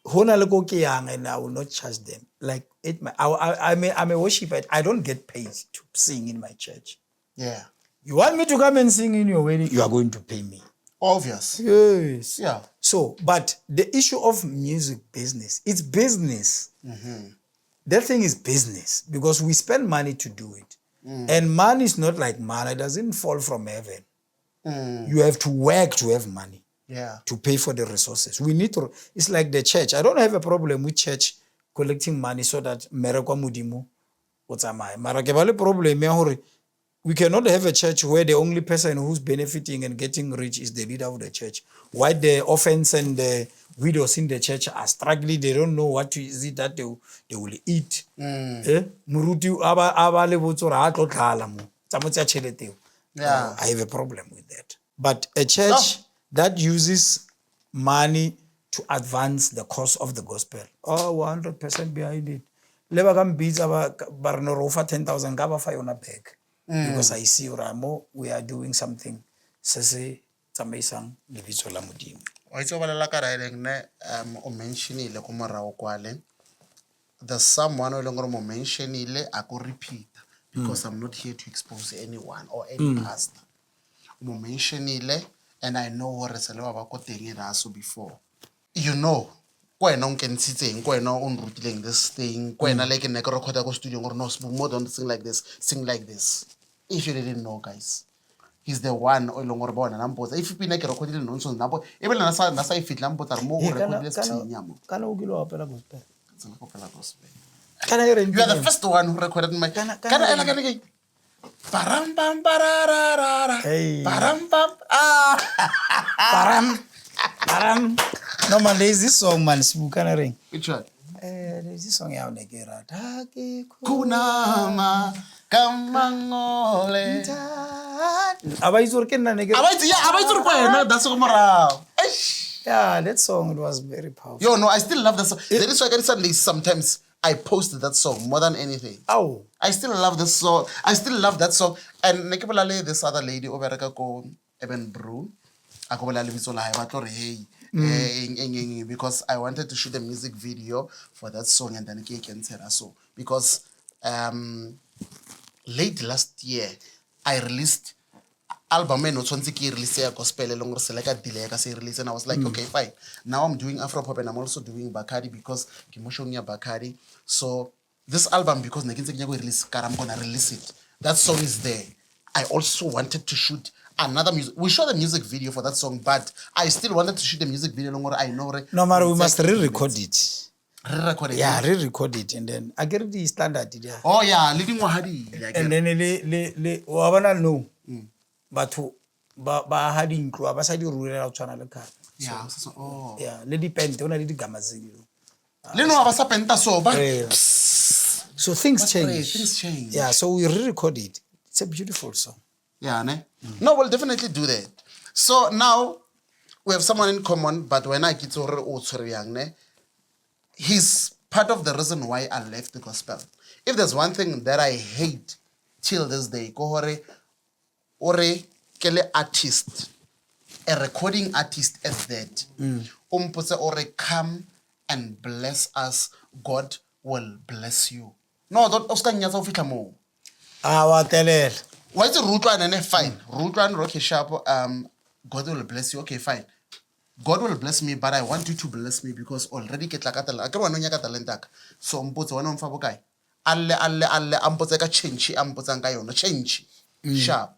Hona le ko ke yang and I will not charge them. Like I'm a worshiper. I don't get paid to sing in my church. Yeah. You want me to come and sing in your wedding? You are going to pay me. Obvious. Yes. Yeah. So, but the issue of music business, it's business. That thing is business because we spend money to do it. And money is not like money. It doesn't fall from heaven. You have to work to have money. Yeah. To pay for the resources. We need to, it's like the church. I don't have a problem with church collecting money so that merekwa modimo o tsamaye. Mara ke ba le problem ya hore we cannot have a church where the only person who's benefiting and getting rich is the leader of the church. Why the orphans and the widows in the church are struggling, they don't know what is it that they will eat. Muruti aba le botso ra tlo tlala mo. Tsa mo tsa tšhelete eo. Yeah. I have a problem with that. But a church that uses money to advance the cause of the gospel, 100% behind it. Leba ka mbitsa ba re no re o fa 10,000 ka ba fa yona back. Because I see Ramo, we are doing something se se tsamaisang lebitso la modimo. Wa itse ba lela ka raeleng ne o mentionile ko morago kwale. There's someone o leng gore mo mentionile a go repeat because I'm not here to expose anyone or any pastor. Mo mentionile and I know gore se le ba ko teng e raso before. You know, ko wena o nkentshitseng, ko wena o nrutileng this thing, ko wena like ne ke recorda ko studio gore no more don't sing like this. If you didn't know, guys, he's the one o leng gore bona namposa if pina ke recordile nonsense napo e be na sa ifitla mpotsa mo o recordile tsinya mo Kana o kilo opela gospel. tsena go pela gospel. Kana e reng You are the first one who recorded my kana ela kana ke param pam pararara param pam param. No man, there's this song man Sibukana ring. which one? There's this song ya ne ke rata ke Kunama kamangole aba itse ke nna ne ke aba itse ko wena that's go morao. Yeah, that song, it was very powerful. Yo, no, I still love that song. There is why Sundays sometimes I post that song more than anything. Oh. I still love this song. I still love that song. And Nekebulale, this other lady over there ko Eben Brew. Akobulale bitsola ha batlo re hey. Because I wanted to shoot a music video for that song and then ke kentshera so because late last year I released album no tshwantse ke release ya gospel long re seleka delay ka se release and I was like okay fine now I'm doing Afro pop and I'm also doing Bacardi because ke mo showing ya Bacardi so this album because ne ke ntse ke nyako release ka I'm gonna release it that song is there I also wanted to shoot another music we shot a music video for that song but I still wanted to shoot a music video long I know no matter we must re-record it re-record it yeah re-record it and then I get the standard yeah oh yeah leading wahadi and then le wa bana no batho ba ha dintlo ba sa di rulela o tshwana le ka yeah so oh yeah le dipente ona le digamazini le no ba sa penta so ba so things change yeah so we re-record it it's a beautiful song yeah ne no we'll definitely do that so now we have someone in common, but when I get to he's part of the reason why I left the gospel. If there's one thing that I hate till this day, ore kele artist, a recording artist at that. Ore come and bless us, God will bless you. No, don't Oscar Nyasa fitla mo. Wa telela. Why is it Rutwan and fine? Rutwan Rocky Sharp, God will bless you. Okay, fine. God will bless me, but I want you to bless me because already get like a so mpotse wana mfa bokae alle ampotse ka change ampotsang ka yona change sharp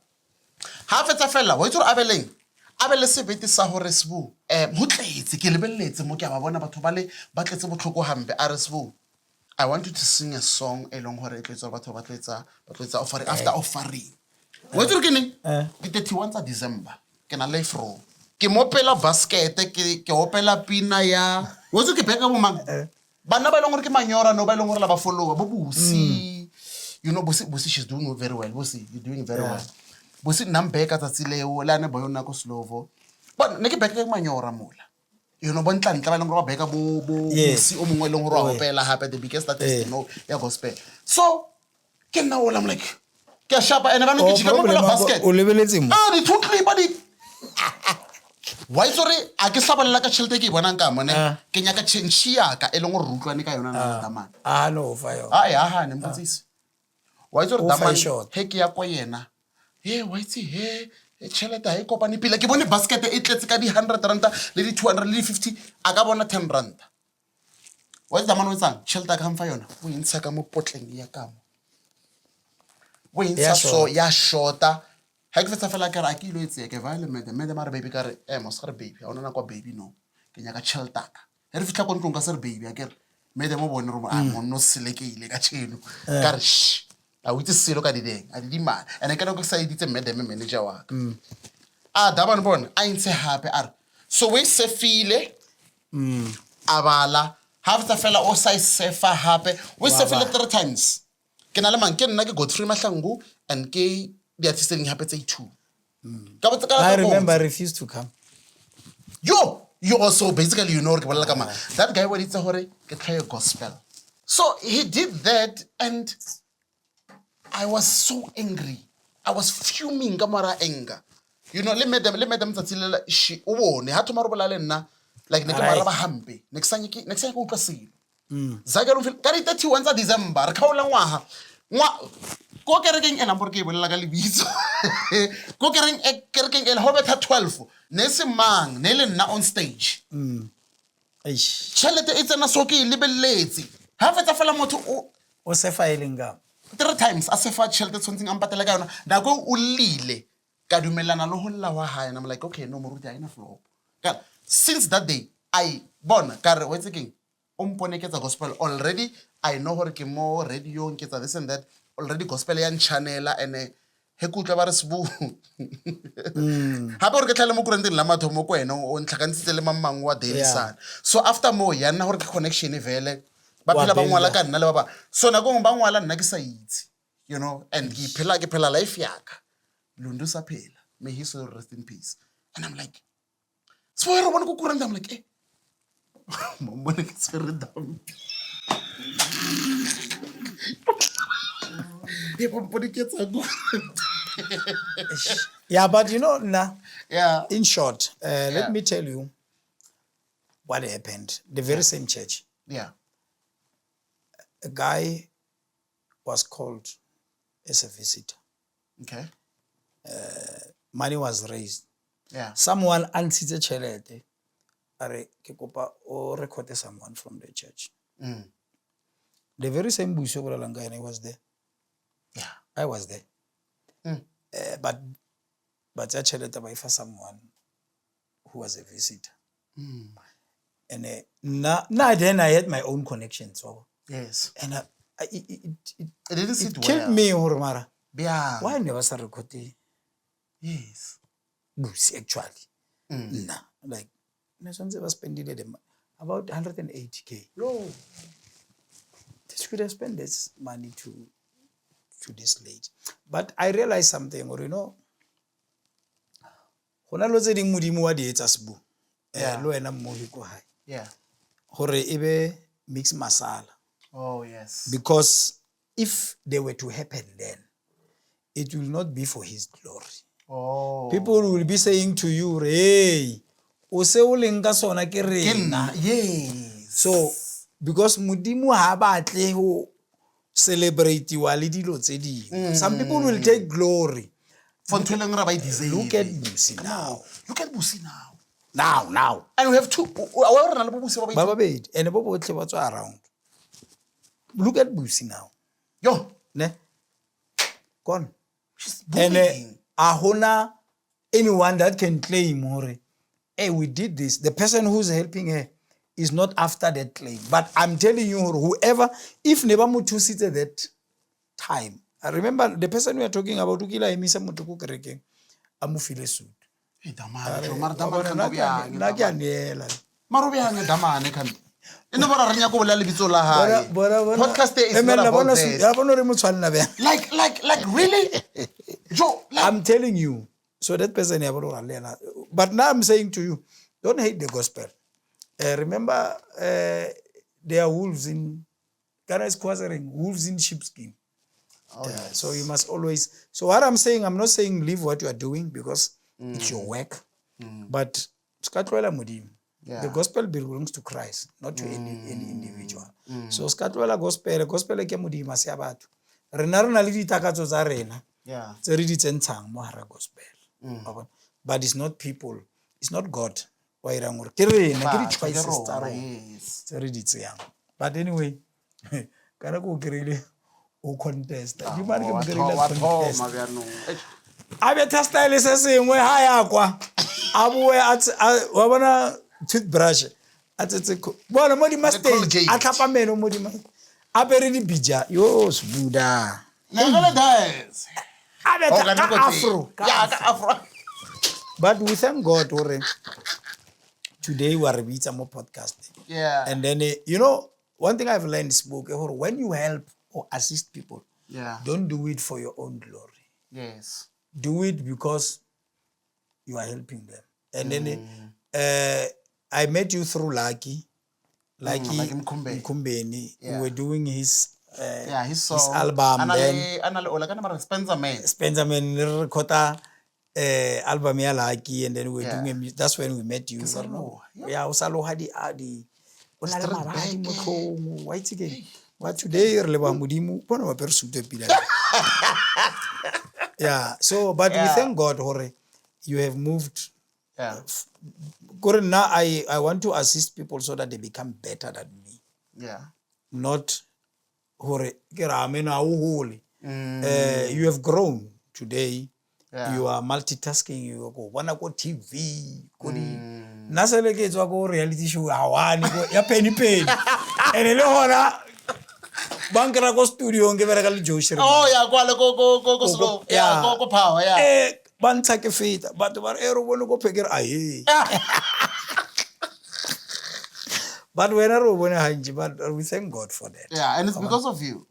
ha fetsa fela wa itse abele sebete sa hore sbu ho tletse ke lebelletse mo ke ba bona batho ba tletse botlhoko hambe aresbu. I want you to sing a song elong hore e tletse batho ba tletsa offering after offering wa itse ke neng di 31 tsa December ke na live roll ke mopela basket ke opela pina ya wa itse ke beka mo mang bana ba ileng gore ke manyora no ba ileng gore la ba follower bo busi you know busi she's doing very well busi you're doing very well busi nambeka tsa leo la ne ba yona ko Slovo but ne ke beka ke manyora mola you know bontla ntla ba ileng gore ba beka bo busi o mongwe ileng gore wa opela hape the biggest artist no ya gospel so ke nna ola I'm like ke shapa ene ba no ke chika mo basket o lebeletse mo di two clip ba di why sorry a ke saballa ka tšhelete ke bonang ka mone ke nyaka change ya ka eleng gore rutlwane ka yona na damana no fire ha ne mpotsisi why sorry damana he ke ya kwa yena why tsi tšhelete ha e kopane pila ke bone basket e tletse ka di 100 rand le di 200 le di 50 a ka bona 10 rand why damana o tsang tšhelete ka mfa yona o intsha ka mo potleng ya ka mo o intsha so ya shorta ha ke fetsa fela ka re a ke ilo etse ke va le mede mare baby ka re mos ga re baby a ona na kwa baby no ke nyaka tšheltaka re fitla ko ntlong ka se re baby a ke re mede mo bone re mo no selekeile ka tšheno ka re a witse selo ka dideng a di mana ene ke no go sa iditse mede me manager wa ka da bana bona a intse hape a re so we se file abala ha fetsa fela o sa sefa hape we se file 3 times ke na le mang ke nna ke Godfrey Mahlangu and ke the artist in happens too. I remember I refused to come. You also basically that guy when it's a hore get try a gospel. So he did that and I was so angry. I was fuming kamara anger. You know, let me them tsatsile she o ne ha thoma re bolale nna like ne ke mara ba hampe. Next time go utlwa selo. Zagalo feel ka 31 tsa December re khaola ngwa ko kerekeng ena more ke bolela ka lebitso ko kerekeng ela ho betha 12 ne se mang ne le nna on stage chelete e tsena so ke lebelletse ha fetsa fela motho o se filing ka 3 times a se fa chelete something a mpatela ka yona da go o lile ka dumelana le ho lla wa hae and I'm like okay no moruti a ina flow since that day I bona ka re wetse keng o mpone ke tsa gospel already I know hore ke mo radio ke tsa this and that already gospel ya channela ene he kutla ba re sbu ha ba re ke tlhale mo kurenteng la mathomo ko ene o ntlhakantse le mamang wa daily sun so after mo ya nna hore ke connection vele ba phela ba ngwala ka nna le ba so na go ba ngwala nna ke sa itse you know and ke phela life yaka lundu sa phela may he so rest in peace and I'm like so re bona ko kurenta I'm like mo bona ke tsere down yeah, but you know, in short, let me tell you what happened. The very same church. Yeah. A guy was called as a visitor. Okay. Money was raised. Yeah. Someone answered chelete. Are ke kopa o record someone from the church. The very same buso I was there. Yeah, I was there. But actually, I found someone who was a visitor. And then I had my own connections. So yes, and it didn't sit well. Killed me, Hormara. Yeah. Why never started recording? Yes. Books actually. Nah, like next one was spending about 180K. No. This could have spent this money to this lady. But I realized something, or you know, hona lo tse ding modimo wa di etsa sbu. Yeah. lo wena mmohi ko hae Yeah. gore e be mix masala Oh, yes. because if they were to happen then it will not be for his glory. Oh. People will be saying to you, hey, o se o leng ka sona ke rena. Yes. So, because Modimo ha batle ho celebrate wa le dilo tse dingwe. Some people will take glory. For ntho e leng gore ba e deserve. Look at Busi now. Look at Busi now. Now. And we have two. Wa re na le bo Busi ba Ba ba. babedi. And bo botle ba tswa around. Look at Busi now. Yo. Ne? Gone. She's And booming. a hona anyone that can claim hore, hey, we did this. The person who's helping her is not after that claim. But I'm telling you, whoever, if never mutusite at that time, I remember the person we are talking about, ukila emisa mutuku kereke, amufile suit. Hey, damane, jo, mara damane kan bobyange. Na ke a neela. Mara bobyange damane kan. Ene bora re nya go bolela lebitso la hae. Podcast is not about that. Ya bona re mo tshwanela bjang. Like really? Jo, like, I'm telling you. So that person, but now I'm saying to you, don't hate the gospel. Remember, there are wolves in, Ghana is quartering, wolves in sheepskin. oh, yes. So you must always, so what I'm saying, I'm not saying leave what you are doing because it's your work, but Yeah. the gospel belongs to Christ, not to any individual. So skatwela gospel ke modimo se batho. Rena rena le ditakatso tsa rena. Yeah. Tse re di tsentshang mo hara gospel. But it's not people, it's not God. Wa irang gore ke rena ke di choices tsa rona Yes. tse re di tseyang. But anyway, kana go kry-ile o contest. Di mane ke mo kry-ile contest. A be style se sengwe ha ya kwa. A boe wa bona toothbrush. A tsetse bona mo di masters a tlhapa meno mo di a bere di bija yo sbuda. Nagale guys. A be afro. Yeah, afro. But we thank God ore today we are bitsa mo podcast. Yeah. And then you know one thing I've learned spoke when you help or assist people, Yeah. don't do it for your own glory. Yes. Do it because you are helping them. And then I met you through Lucky like Mkumbeni. Mkumbeni. Yeah. We were doing his His song. album. Then Spencer Man. Spencer Man recorded album ya Lucky, and then we were doing that's when we met you. Yeah, usalo hadi ona le mabadi mo tlhong wa itse ke wa today re le ba modimo bona ba persute pila. Yeah, so but we thank God hore you have moved. Yeah. Now I want to assist people so that they become better than me. Yeah. Not hore ke ra mena o hole. You have grown today. Yeah. You are multitasking. You go bona ko TV, ko di nasele ke tswa ko reality show hawani ko ya penny ene le hona bankera ko studio nge bereka le Joshua. Oh yeah, go slow. Yeah, go power, yeah. Bantsha ke feta but ba re ro bone go phekere aye. But when I bone hanji, but we thank God for that. Yeah, and it's because of you.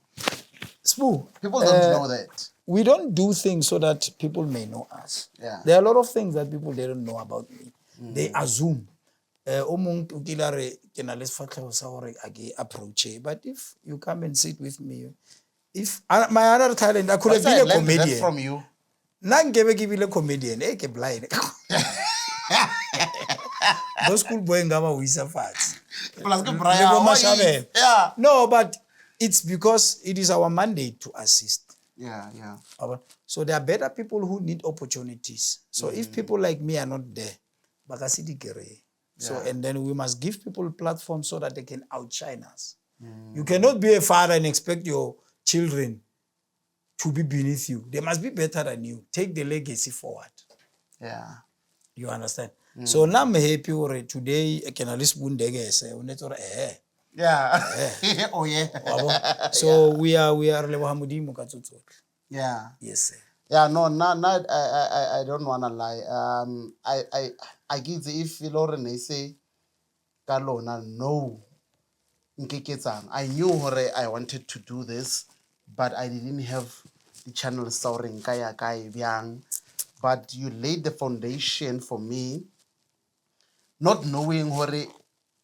Spoo. People don't know that. We don't do things so that people may know us. Yeah. There are a lot of things that people they don't know about me. They assume. But if you come and sit with me, if my other talent, I could have been a comedian. That from you. Nangebe ke bile comedian, ke blind. Those school boy ngaba o isa fats. Plus ke Brian. Yeah. No, but it's because it is our mandate to assist. Yeah, yeah. So there are better people who need opportunities. So if people like me are not there, so and then we must give people platforms so that they can outshine us. You cannot be a father and expect your children to be beneath you. They must be better than you. Take the legacy forward. Yeah. You understand? So now I'm happy today I can at least Yeah. Oh yeah. So we are Lewahamudimo Katsutsuk. Yeah. Yes, sir. Yeah, no, I don't wanna lie. I give the if Lorne say Kalona no. I knew I wanted to do this, but I didn't have the channel soaring kaya kaya young. But you laid the foundation for me. not knowing hore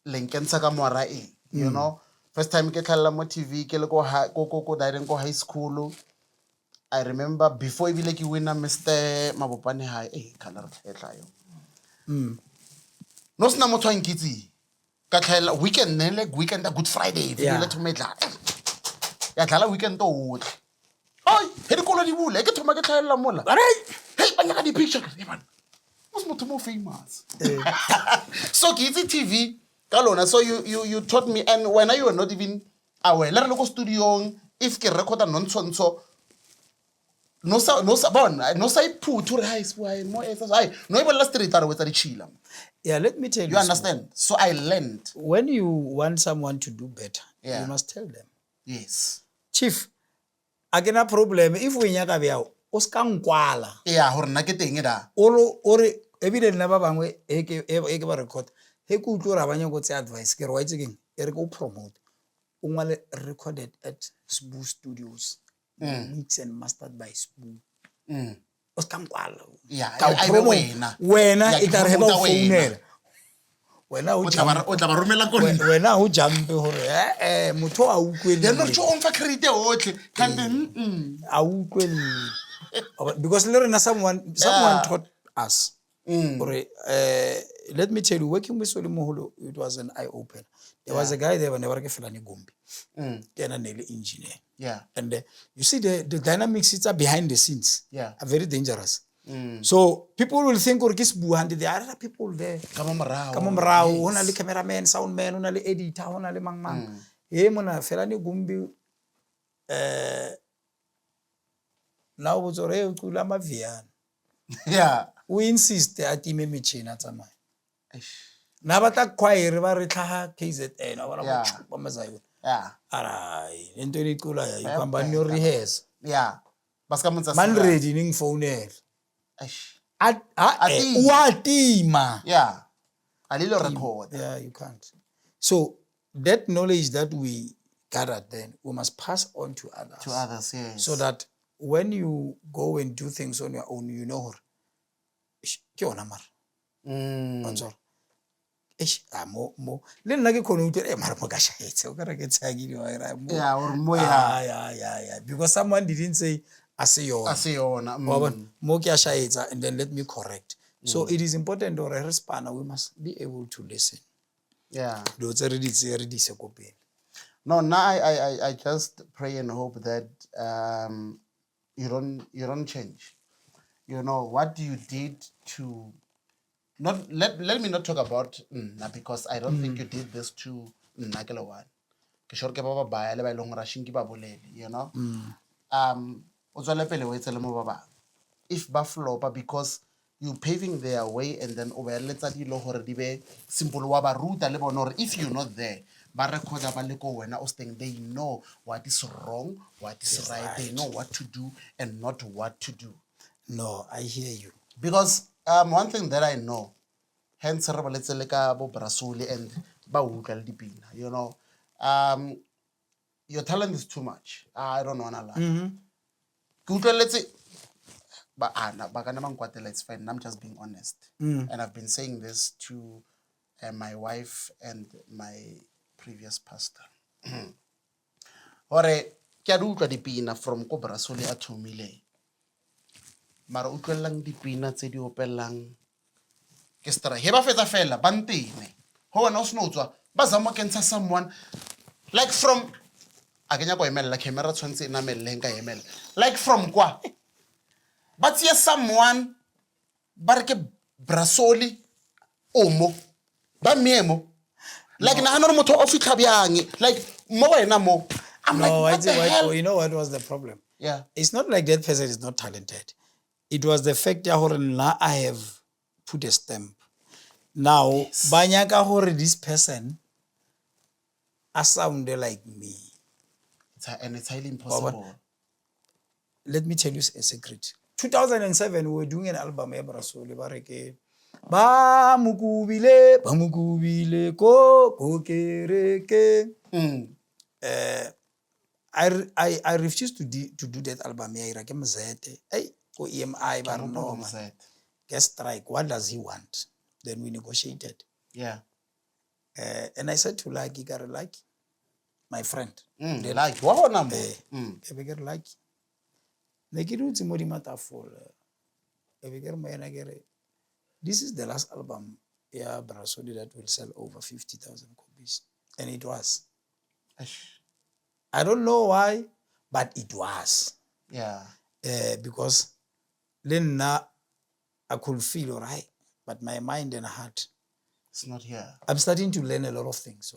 lenkentsha ka mora you know. First time ke tlhalla mo TV ke le ko direng ko high school. I remember before ebile ke wina Mr. Mabopane high color tla yo. No sna motho a nkitse ka tlhaela weekend ne le weekend a Good Friday Yeah. le thomedla ya tlhala weekend to otle ai he dikolo di bule ke thoma ke tlhaela mola hey ba nyaka di picture ke man mos motho mo famous so ke itse TV ka lona so you taught me and when you were not even aware le re le go studio if ke recorda nonsense no sa iphuthu re ha isibua mo esa ai no ibola street are wetsa di chila. Yeah, let me tell you. You understand? So I learned. When you want someone to do better, Yeah. you must tell them. Yes. Chief, akena problem if we nyaka bya o ska nkwala. Yeah, hore nna ke teng da. Ore ebile nna ba bangwe e ke ba record. He ku tlo ra banya go tse advice ke re wa itseng e re go promote. O ngwale recorded at Sbu Studios. Mixed and mastered by Sbu. O ska nkwala. Yeah, Ka I promo wena Yeah, e tla re ke ba promoter founela. Wena O tla ba romela ko nna. wena o jump hore motho a utlwele. Then no tso on fa credit otle. Kanti A utlwele. Because le rena someone taught us. Or let me tell you, working with Solomon, it was an eye opener. There was a guy there when never ke Felani Gombe. Then an engineer. Yeah. And you see the dynamics it's behind the scenes. Yeah. Are very dangerous. So people will think or kis buhandi there are other people there. Ka mo morao. Ka mo morao hona le cameraman, sound man, hona le editor, hona le mang. Mona Felani Gombe now was ore kula maviana. Yeah. We insist at ime mechina tsamaya. Na bata choir ba re tlhaga KZN ba Yeah. ba mazayo. Yeah. Arai into ni kula ya ikamba ni rehearse. Yeah. Baska motsa Man ready ning phone Eish. Watima. Yeah. A little record. Yeah, you can't. So that knowledge that we gathered then, we must pass on to others. To others, yes. So that when you go and do things on your own, you know, ke ona mara. Ontsho. Mo. Le nna ke khona utlwe mara mo ka shaetse o ka re ke tsagile wa ira mo. Yeah, or mo ya. Yeah. Because someone didn't say asiyona. Asiyona. Mo ke a shaetsa and then let me correct. So it is important or respana we must be able to listen. Yeah. Do tse re di se kopeng. No, now I just pray and hope that you don't change. You know what you did to not let me not talk about because I don't think you did this to Nakela one. Kishore ke baba ba le ba ilong ra shinki ba bolele, you know. O tswela pele o etsele mo baba. If ba flopa because you paving their way and then o ba letsa dilo hore di be simple wa ba ruta le bona hore if you're not there ba recorda ba le ko wena o steng they know what is wrong, what is right, they know what to do and not what to do. No, I hear you. Because one thing that I know, hence re boletse le ka bo Brasuli and ba utlwa le dipina, you know, your talent is too much. I don't wanna lie. Ke utlweletse ba kana ba nkwatela, it's fine. I'm just being honest. And I've been saying this to my wife and my previous pastor. Hore ke a di utlwa dipina from ko Brasuli a thomile. Mara utlwellang dipina tse di opellang ke stra he ba fetsa fela ba ntene ho wena o seno tswa ba zama kentsha someone like from akenya go emela camera tshwantse na melleng ka emela like from kwa ba tsia someone ba re ke Brasoli omo ba miemo like na hana motho o fitla byang like mo wena mo I'm like what the hell? You know what was the problem? Yeah. It's not like that person is not talented. It was the fact that now I have put a stamp. Now, banyaka hore this person sounded like me. And it's highly impossible. Let me tell you a secret. 2007, we were doing an album. Ba mukubile ko kereke. I refused to do that album. Go EMI, get strike. What does he want? Then we negotiated. Yeah. And I said to Lucky, "Gare Lucky, my friend." Like, what number? Ke be ke re, Lucky. Ne ke dutse mo di matafole. Ke be ke re mo ena ke re, this is the last album Brasodi that will sell over 50,000 copies. And it was. I don't know why, but it was. Yeah. Because then I could feel all right, but my mind and heart, It's not here. I'm starting to learn a lot of things.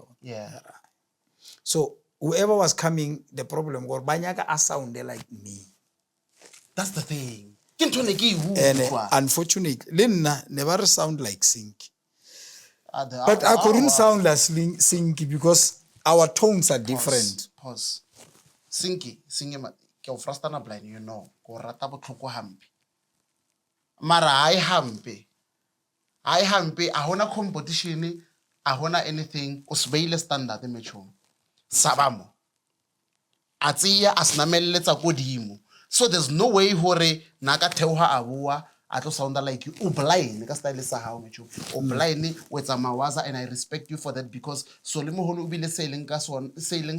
So whoever was coming, the problem was Banyaka sounded like me. That's the thing. And unfortunately, Lena never sound like Sink. But I couldn't sound like Sink because our tones are different. Pause. Sinki, singema, ke o frustana blind, you know. Ko rata botlhoko hampe. Mara ai hampe. Ai hampe, a hona competition, a hona anything, o sbeile standard metjhong. Sabamo. A tseya a snamelletsa kodimo. So there's no way hore naka theoha a bua a tlo sounda like you. O blind ka style sa hao metjhong. O blind o etsa mawaza, and I respect you for that because solemo holo ubile sailing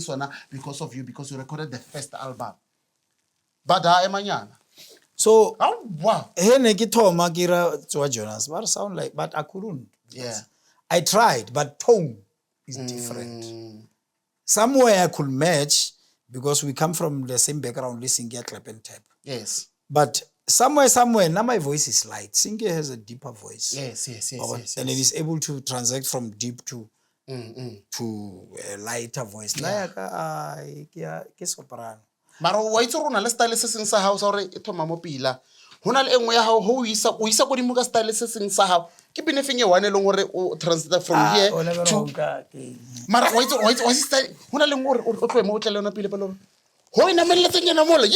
sona because of you, because you recorded the first album. But emanyana. So Oh wow. Hene ki thoma kira tswa Jonas, but sound like, but I couldn't. Yeah. I tried, but tone is different. Somewhere I could match because we come from the same background, listening at clap and tap. Yes. But somewhere, now my voice is light. Sinke has a deeper voice. Yes. And it is able to translate from deep to a lighter voice. Yeah. Ke soprano. Mara wa itse rona le style se seng sa hao sa hore e thoma mo pila. Hona le engwe ya hao ho isa go di muka style se seng sa hao. Ke benefit ye one le ngore o translate from here to Mara wa itse style hona le ngore o tloe mo tlele ona pile pele. Ho ina melletse nyana mola.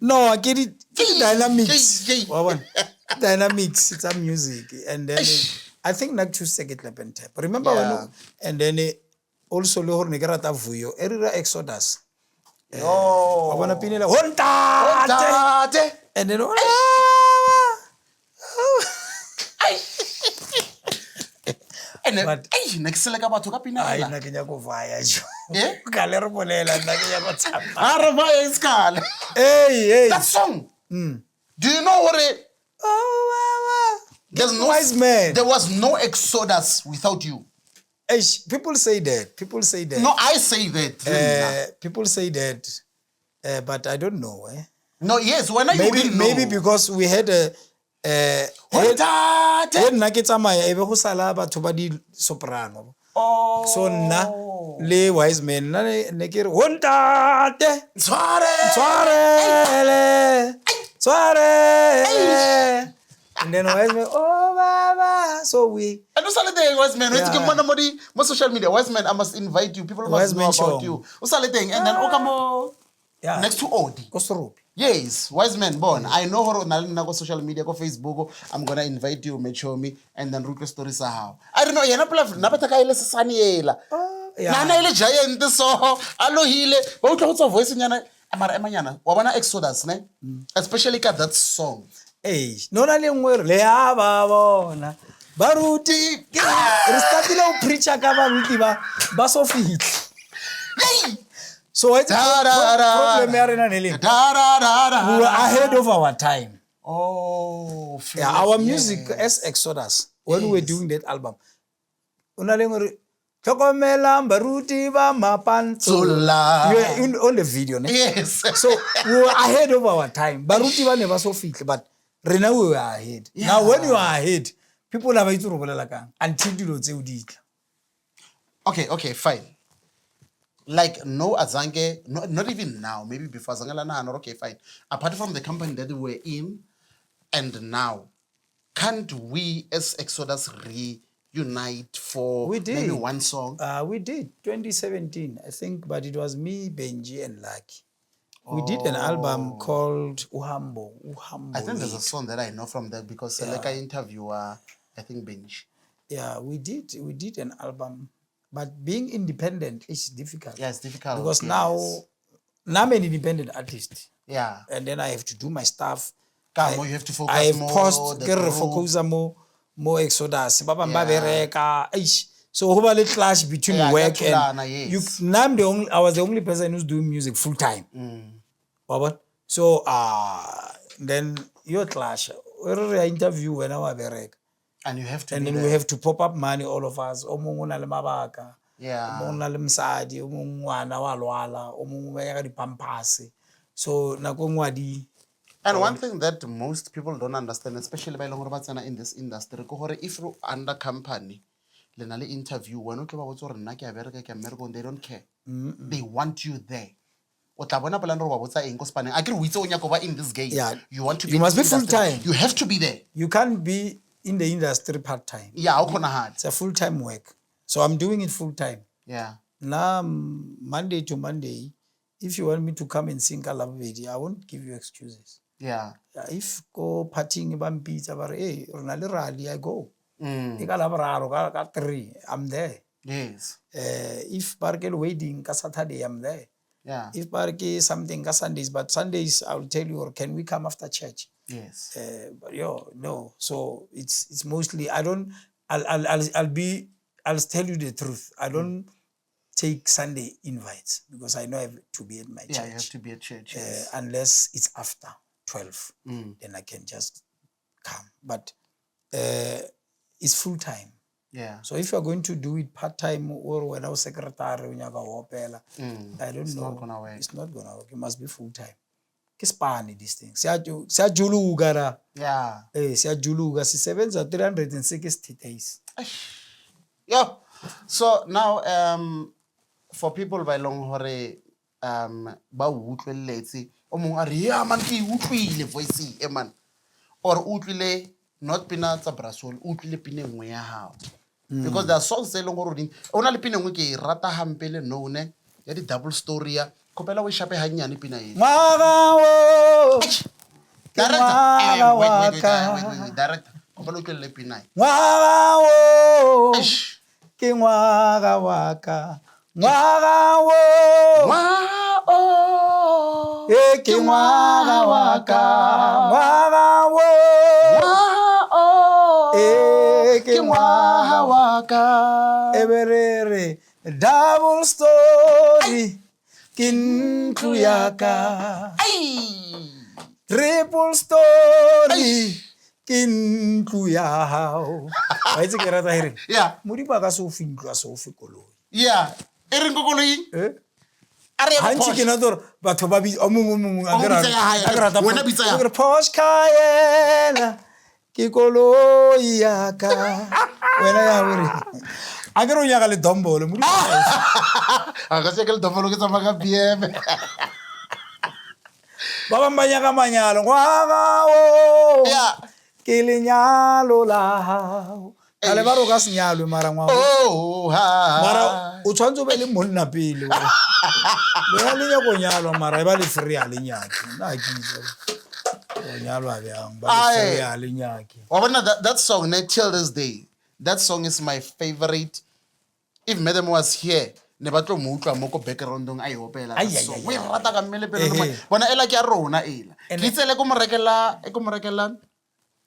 No, get it dynamics. Dynamics, it's a music. And then I think not to say it clap and tap. Remember when and then also le hore ne ke rata vuyo. Erira Exodus. Oh. Abona pinela hontate. And then but next le ka batho ka pina ai ela. nna ke nya go vaya jo. Eh? Ka le re bolela nna ke nya go tsama. Ara ba iskala. Hey. That song. Do you know what it? There's no Wise man. There was no Exodus without you. People say that. No, I say that. People say that, but I don't know. No, yes, when I Maybe because we had a nna ke tsamaya e be go sala batho ba di soprano. So nna le Wise Man ne ke re hontate Tswarele. And then Wise Man, oh baba. So we and also the Wise Man, when you come social media, Wise Man, I must invite you. People must know about you. And then Okamo next to Odi. Yes, Wise Man born. I know her on go social media, go Facebook. I'm gonna invite you, show me, and then request stories how. I don't know. Yana plaf napataka ile saniela. Nana ile giant so alo hile. Ba utla go voice nyana amara emanyana. Wa bona Exodus ne? Especially that song. No na le ngwe le ya ba bona. Baruti re startile o preacher ka baruti ba so fit. Hey! So it's problem we were ahead of our time. Oh, our music as Exodus when we were doing that album. Tlhokomela baruti ba mapantsola. You were on the video, ne? Yes. So we were ahead of our time. Baruti ba ne ba so fit, but right now we were ahead. Now when you are ahead, people are to robolela kang until dilo tse o di tla. Okay, fine. Like no Azange, not even now, maybe before Azange, okay, fine. Apart from the company that we were in, and now, can't we as Exodus reunite for maybe one song? We did 2017, I think, but it was me, Benji, and Lucky. We did an album called Uhambo. I think there's a song that I know from that because like I interview, I think Benji. Yeah, we did an album. But being independent is difficult. Yeah, it's difficult. Because now I'm an independent artist. Yeah. And then I have to do my stuff. You have to focus I have more. focus more mo Exodus ba bang ba bereka eish so ho ba le clash between work and yes. I was the only person who's doing music full time so then your clash we interview when I bereka and you have to and be then there. we have to pop up money all of us o mongwe na le mabaka Yeah. o mongwe na le msadi o mongwe ngwana wa lwala o mongwe ba ya ka dipampase so nako ngwadi. And one thing that most people don't understand, especially by long in this industry, if you're under company, le interview, when you they don't care. They want you there. In this game, Yeah. you want to be You must in be the full industry. time. You have to be there. You can't be in the industry part time. Yeah, how can I hard? It's a full time work. So I'm doing it full time. Yeah. Now Monday to Monday, if you want me to come and sing Kalabedi, I won't give you excuses. Yeah. If go partying pizza, hey, rally, I go. Mm. Ka 3, I'm there. Yes. If Barkel wedding ka Saturday, I'm there. Yeah. If Barkel something ka Sundays, but Sundays I'll tell you, or can we come after church? Yes. But no. So it's mostly I'll tell you the truth. I don't take Sunday invites because I know I have to be at my church. Yeah, you have to be at church. Yes. Unless it's after 12, then I can just come. But it's full time. Yeah. So if you're going to do it part time or when I was secretary, I don't know. It's not gonna work. It's not gonna work. It must be full time. Kispani this thing. Siyajuluka ra. Yeah. Siyajuluka. Sisebenza 360 days. Yeah. So now, for people by long hore, ba utlweletse o mong a re ya man ke utlwile voice e man or utlwile not pina tsa brasol utlwile pina engwe ya hao because there are songs tse leng gore ona le pina engwe ke e rata hampele none ya di double story ya kopela o shape hanyane pina e director kopela o tlwele pina e ke ngwaga waka ngwaga wo ke ngwaga waka ngwaga wo ke ngwaga waka eberere double story ke ntlo yaka triple story ke ntlo ya hao wa itse ke rata here yeah modiba ka so fintlo a so fe koloi yeah e reng go koloi hantsi ke na tore batho ba o mongwe a wena bitsa ya Porsche Cayenne ke koloi ya ka wena ya hore a ke re o nyaka le dombolo modiba a ka se ke le dombolo ke tsamaya ka BM ba bang ba nyaka manyalo ngwaga o ke lenyalo la hao ale ba ro ka senyalo mara ngwaga mara o tshwantse o be le monna pele le ya le nyako nyalo mara e ba le free a le nyaki nna ke itse o nyalo a bjang ba le free a le nyaki that song till this day that song is my favorite. If Madam was here ne ba tlo mo utlwa mo ko backgroundong a e opela so we rata ka mmele pele bona ela ke a rona ela ke tsele ko mo rekela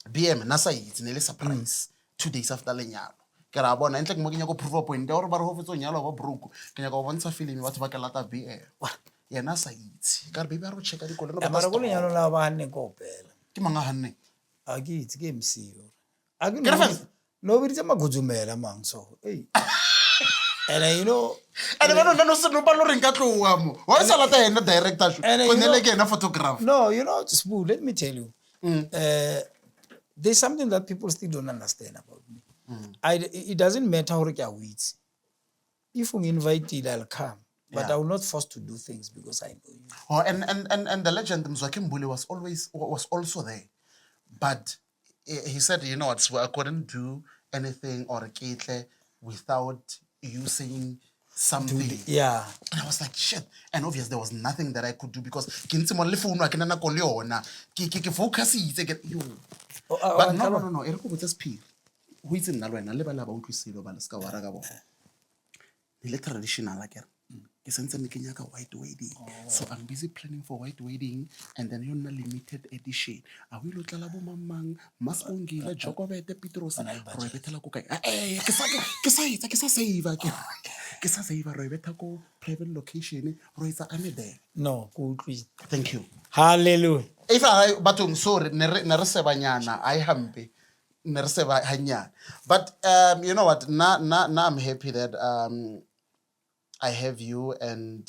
BM na sa itse ne le surprise 2 days after lenyalo ke ra bona entle ke mo ke nyako proof of point ya gore ba re ho fetso nyalo ba broke ke nyaka go bontsha film batho ba ke lata BM yena sa itse ka re baby a re checka dikolelo ba mara go lenyalo la ba hanne ko opela ke manga hanne a ke itse ke MC a ke no bitse magudzumela mang so and you know and no se no ba lo reng ka tloa mo wa sa lata ena director sho go nele ke ena photographer no you know Sbu, let me tell you there's something that people still don't understand about me. It doesn't matter how I wait. If you invite it, I'll come. But I will not force to do things because I know you. Oh, and the legend Mzwakhe Mbuli was also there. But he said, you know what, I couldn't do anything or kitle without you saying something. Yeah. And I was like, shit. And obviously there was nothing that I could do because kinti mo le phone wa ke nana ko le yona. Ke focus itse yo. But no. E re go botsa Spear. Ho itse nna le wena le ba utlwisile ba le ska wara ka bona. Le traditional akere. ke sentse ne ke nyaka white wedding. So I'm busy planning for white wedding, and then yona limited edition. A o ile tlala bo mamang, Masongile, Jokobete, Petros, ro betela ko kae? Ke sa save ke sa save ro beta ko private location ro itsa ame there. No, go utlwile. Thank you. Hallelujah. If I batong sorry ne re sebanyana I hampe ne re seba hanyana. But you know what, now I'm happy that I have you, and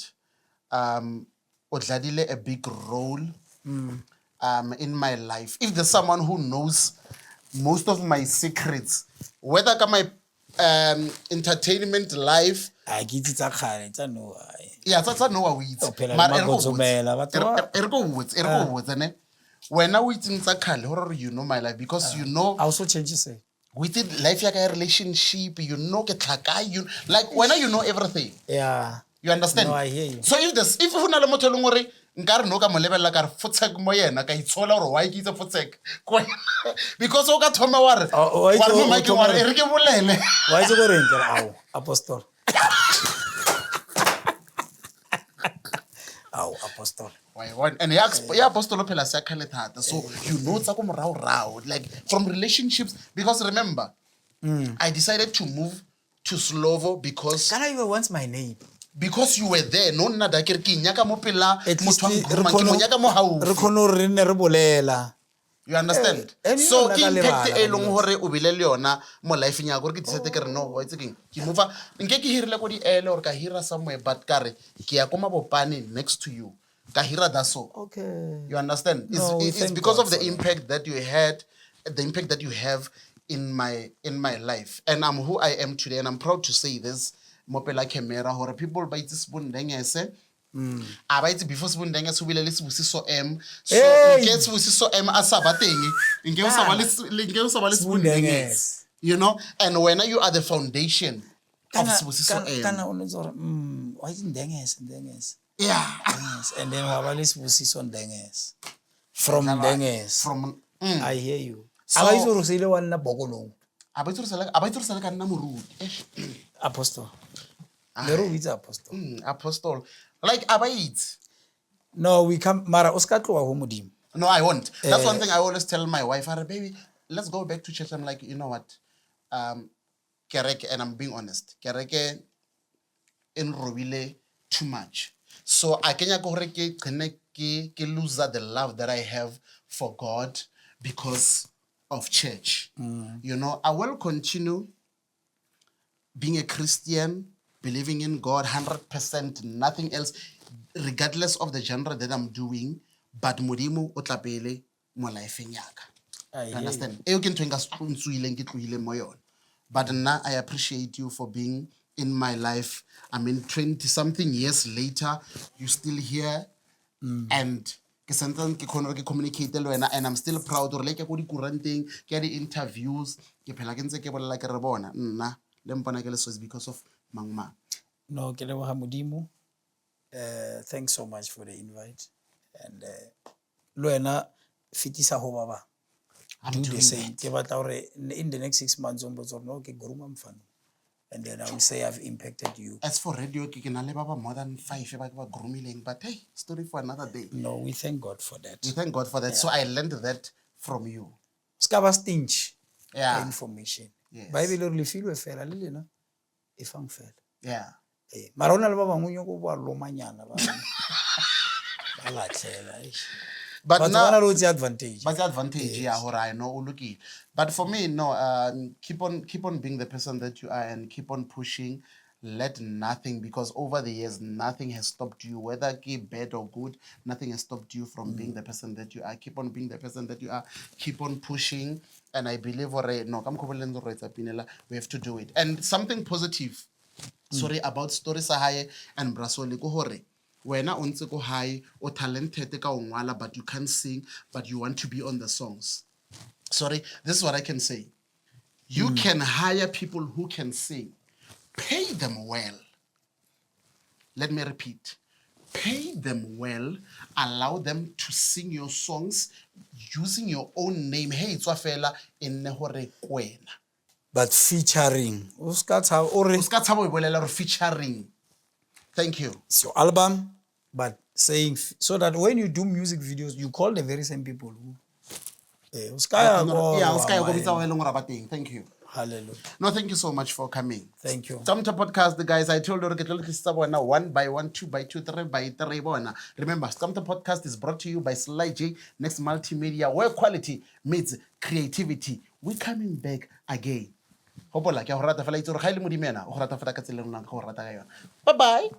Odladile a big role in my life. If there's someone who knows most of my secrets, whether ka my entertainment life, I get it a no. yeah, that's no wa witse. Ergo witse ne. When I witse tsa khale horror you know my life, because you know I also change it. within life yaka relationship, you know ke tlhaka, you like when you know everything. Yeah. You understand? No, I hear you. So if ho na le motho leng hore nkare no ka mo lebella ka re fotsek mo yena ka itshola hore why ke itse fotsek because o ka thoma wa re wa re ma ke wa re ke bolele Why is it going to apostle? Apostle. why one and ya apostolo phela sa khale thata, so you know tsa ko morao like from relationships, because remember I decided to move to Slovo because Can I even once my name? Because you were there, no nna da ke re ke nyaka mo pela At least motho a mo nyaka mo haufi. re khono re ne re bolela. You understand? So ke impact e leng hore o bile le yona mo life nya gore ke tsete ke re no wa itse ke move nke ke hirile ko di ele or ka hira somewhere, but kare ke ya ko mabopane next to you ka hira that so. Okay. You understand? It's because of the impact that you had, the impact that you have in my life, and I'm who I am today, and I'm proud to say this. Mopela camera hore people ba itse Sibundengese a ba itse before Sibundengese o bile le Sibusiso M, so nke Sibusiso M a sa ba teng nke o sa ba le Sibundengese, you know, and when you are the foundation of Sibusiso M kana o netse gore why is Ndengese? yeah Yes, and then wa ba le Sibusiso Ndengese from Ndengese. from I hear you. So- Aba itse re se ile wa nna bokolong. a ba itse ka nna moruti Apostle. Lero with apostle. apostle like a ba itse. No, we come mara o ska tloa ho modimo. No, I won't. That's one thing I always tell my wife. Baby, let's go back to church. I'm like, you know what? Kereke, and I'm being honest. Kereke in Robile too much. So I kenya go ke lose the love that I have for God because of church. You know, I will continue being a Christian, believing in God 100%, nothing else, regardless of the genre that I'm doing. But modimo o tla pele mo life yaka. You understand? But now I appreciate you for being in my life. I mean, 20-something years later, you're still here. And ke communicate le wena, and I'm still proud or like go di kuranteng ke di interviews ke phela ke ntse ke bolela ke re bona nna le mpona ke le so because of mangma. No, ke leboga modimo. Thanks so much for the invite, and lo wena fitisa ho baba. Do the same. Ke batla hore in the next 6 months on botso no ke goruma mfano, and then I will say I've impacted you. As for radio ke na le baba more than 5 ba grumileng, but hey, story for another day. No, we thank God for that. We thank God for that. So I learned that from you. Ska ba stinge. Yeah. Information. Yes. Bible re le filwe fela le lena e fang fela. Yeah. Mara ona le ba bangwe go ba lomanyana ba. Ba la tshela. But now bana lo tse advantage. but the advantage yeah hore I know uluki. But for me no, keep on being the person that you are, and keep on pushing. Let nothing, because over the years nothing has stopped you, whether bad or good, nothing has stopped you from being the person that you are. Keep on being the person that you are, keep on pushing, and I believe we have to do it. And something positive sorry about story sa hae and brasole ko hore wena o ntse ko hae o talented ka o ngwala, but you can't sing, but you want to be on the songs. Sorry, this is what I can say. You can hire people who can sing. Pay them well. Let me repeat. Pay them well. Allow them to sing your songs using your own name. Hey, it's wafela in nehore kwena. But featuring. O ska tshaba o re Uska tshabo e bolela re featuring. Thank you. It's your album, but saying so that when you do music videos, you call the very same people who. Thank you. Hallelujah. No, thank you so much for coming. Thank you. Tamta podcast, the guys, I told you, get one by one, 2 by 2, 3 by 3. Remember, Tamta podcast is brought to you by Sly J, Next Multimedia, where quality meets creativity. We're coming back again. Bye bye.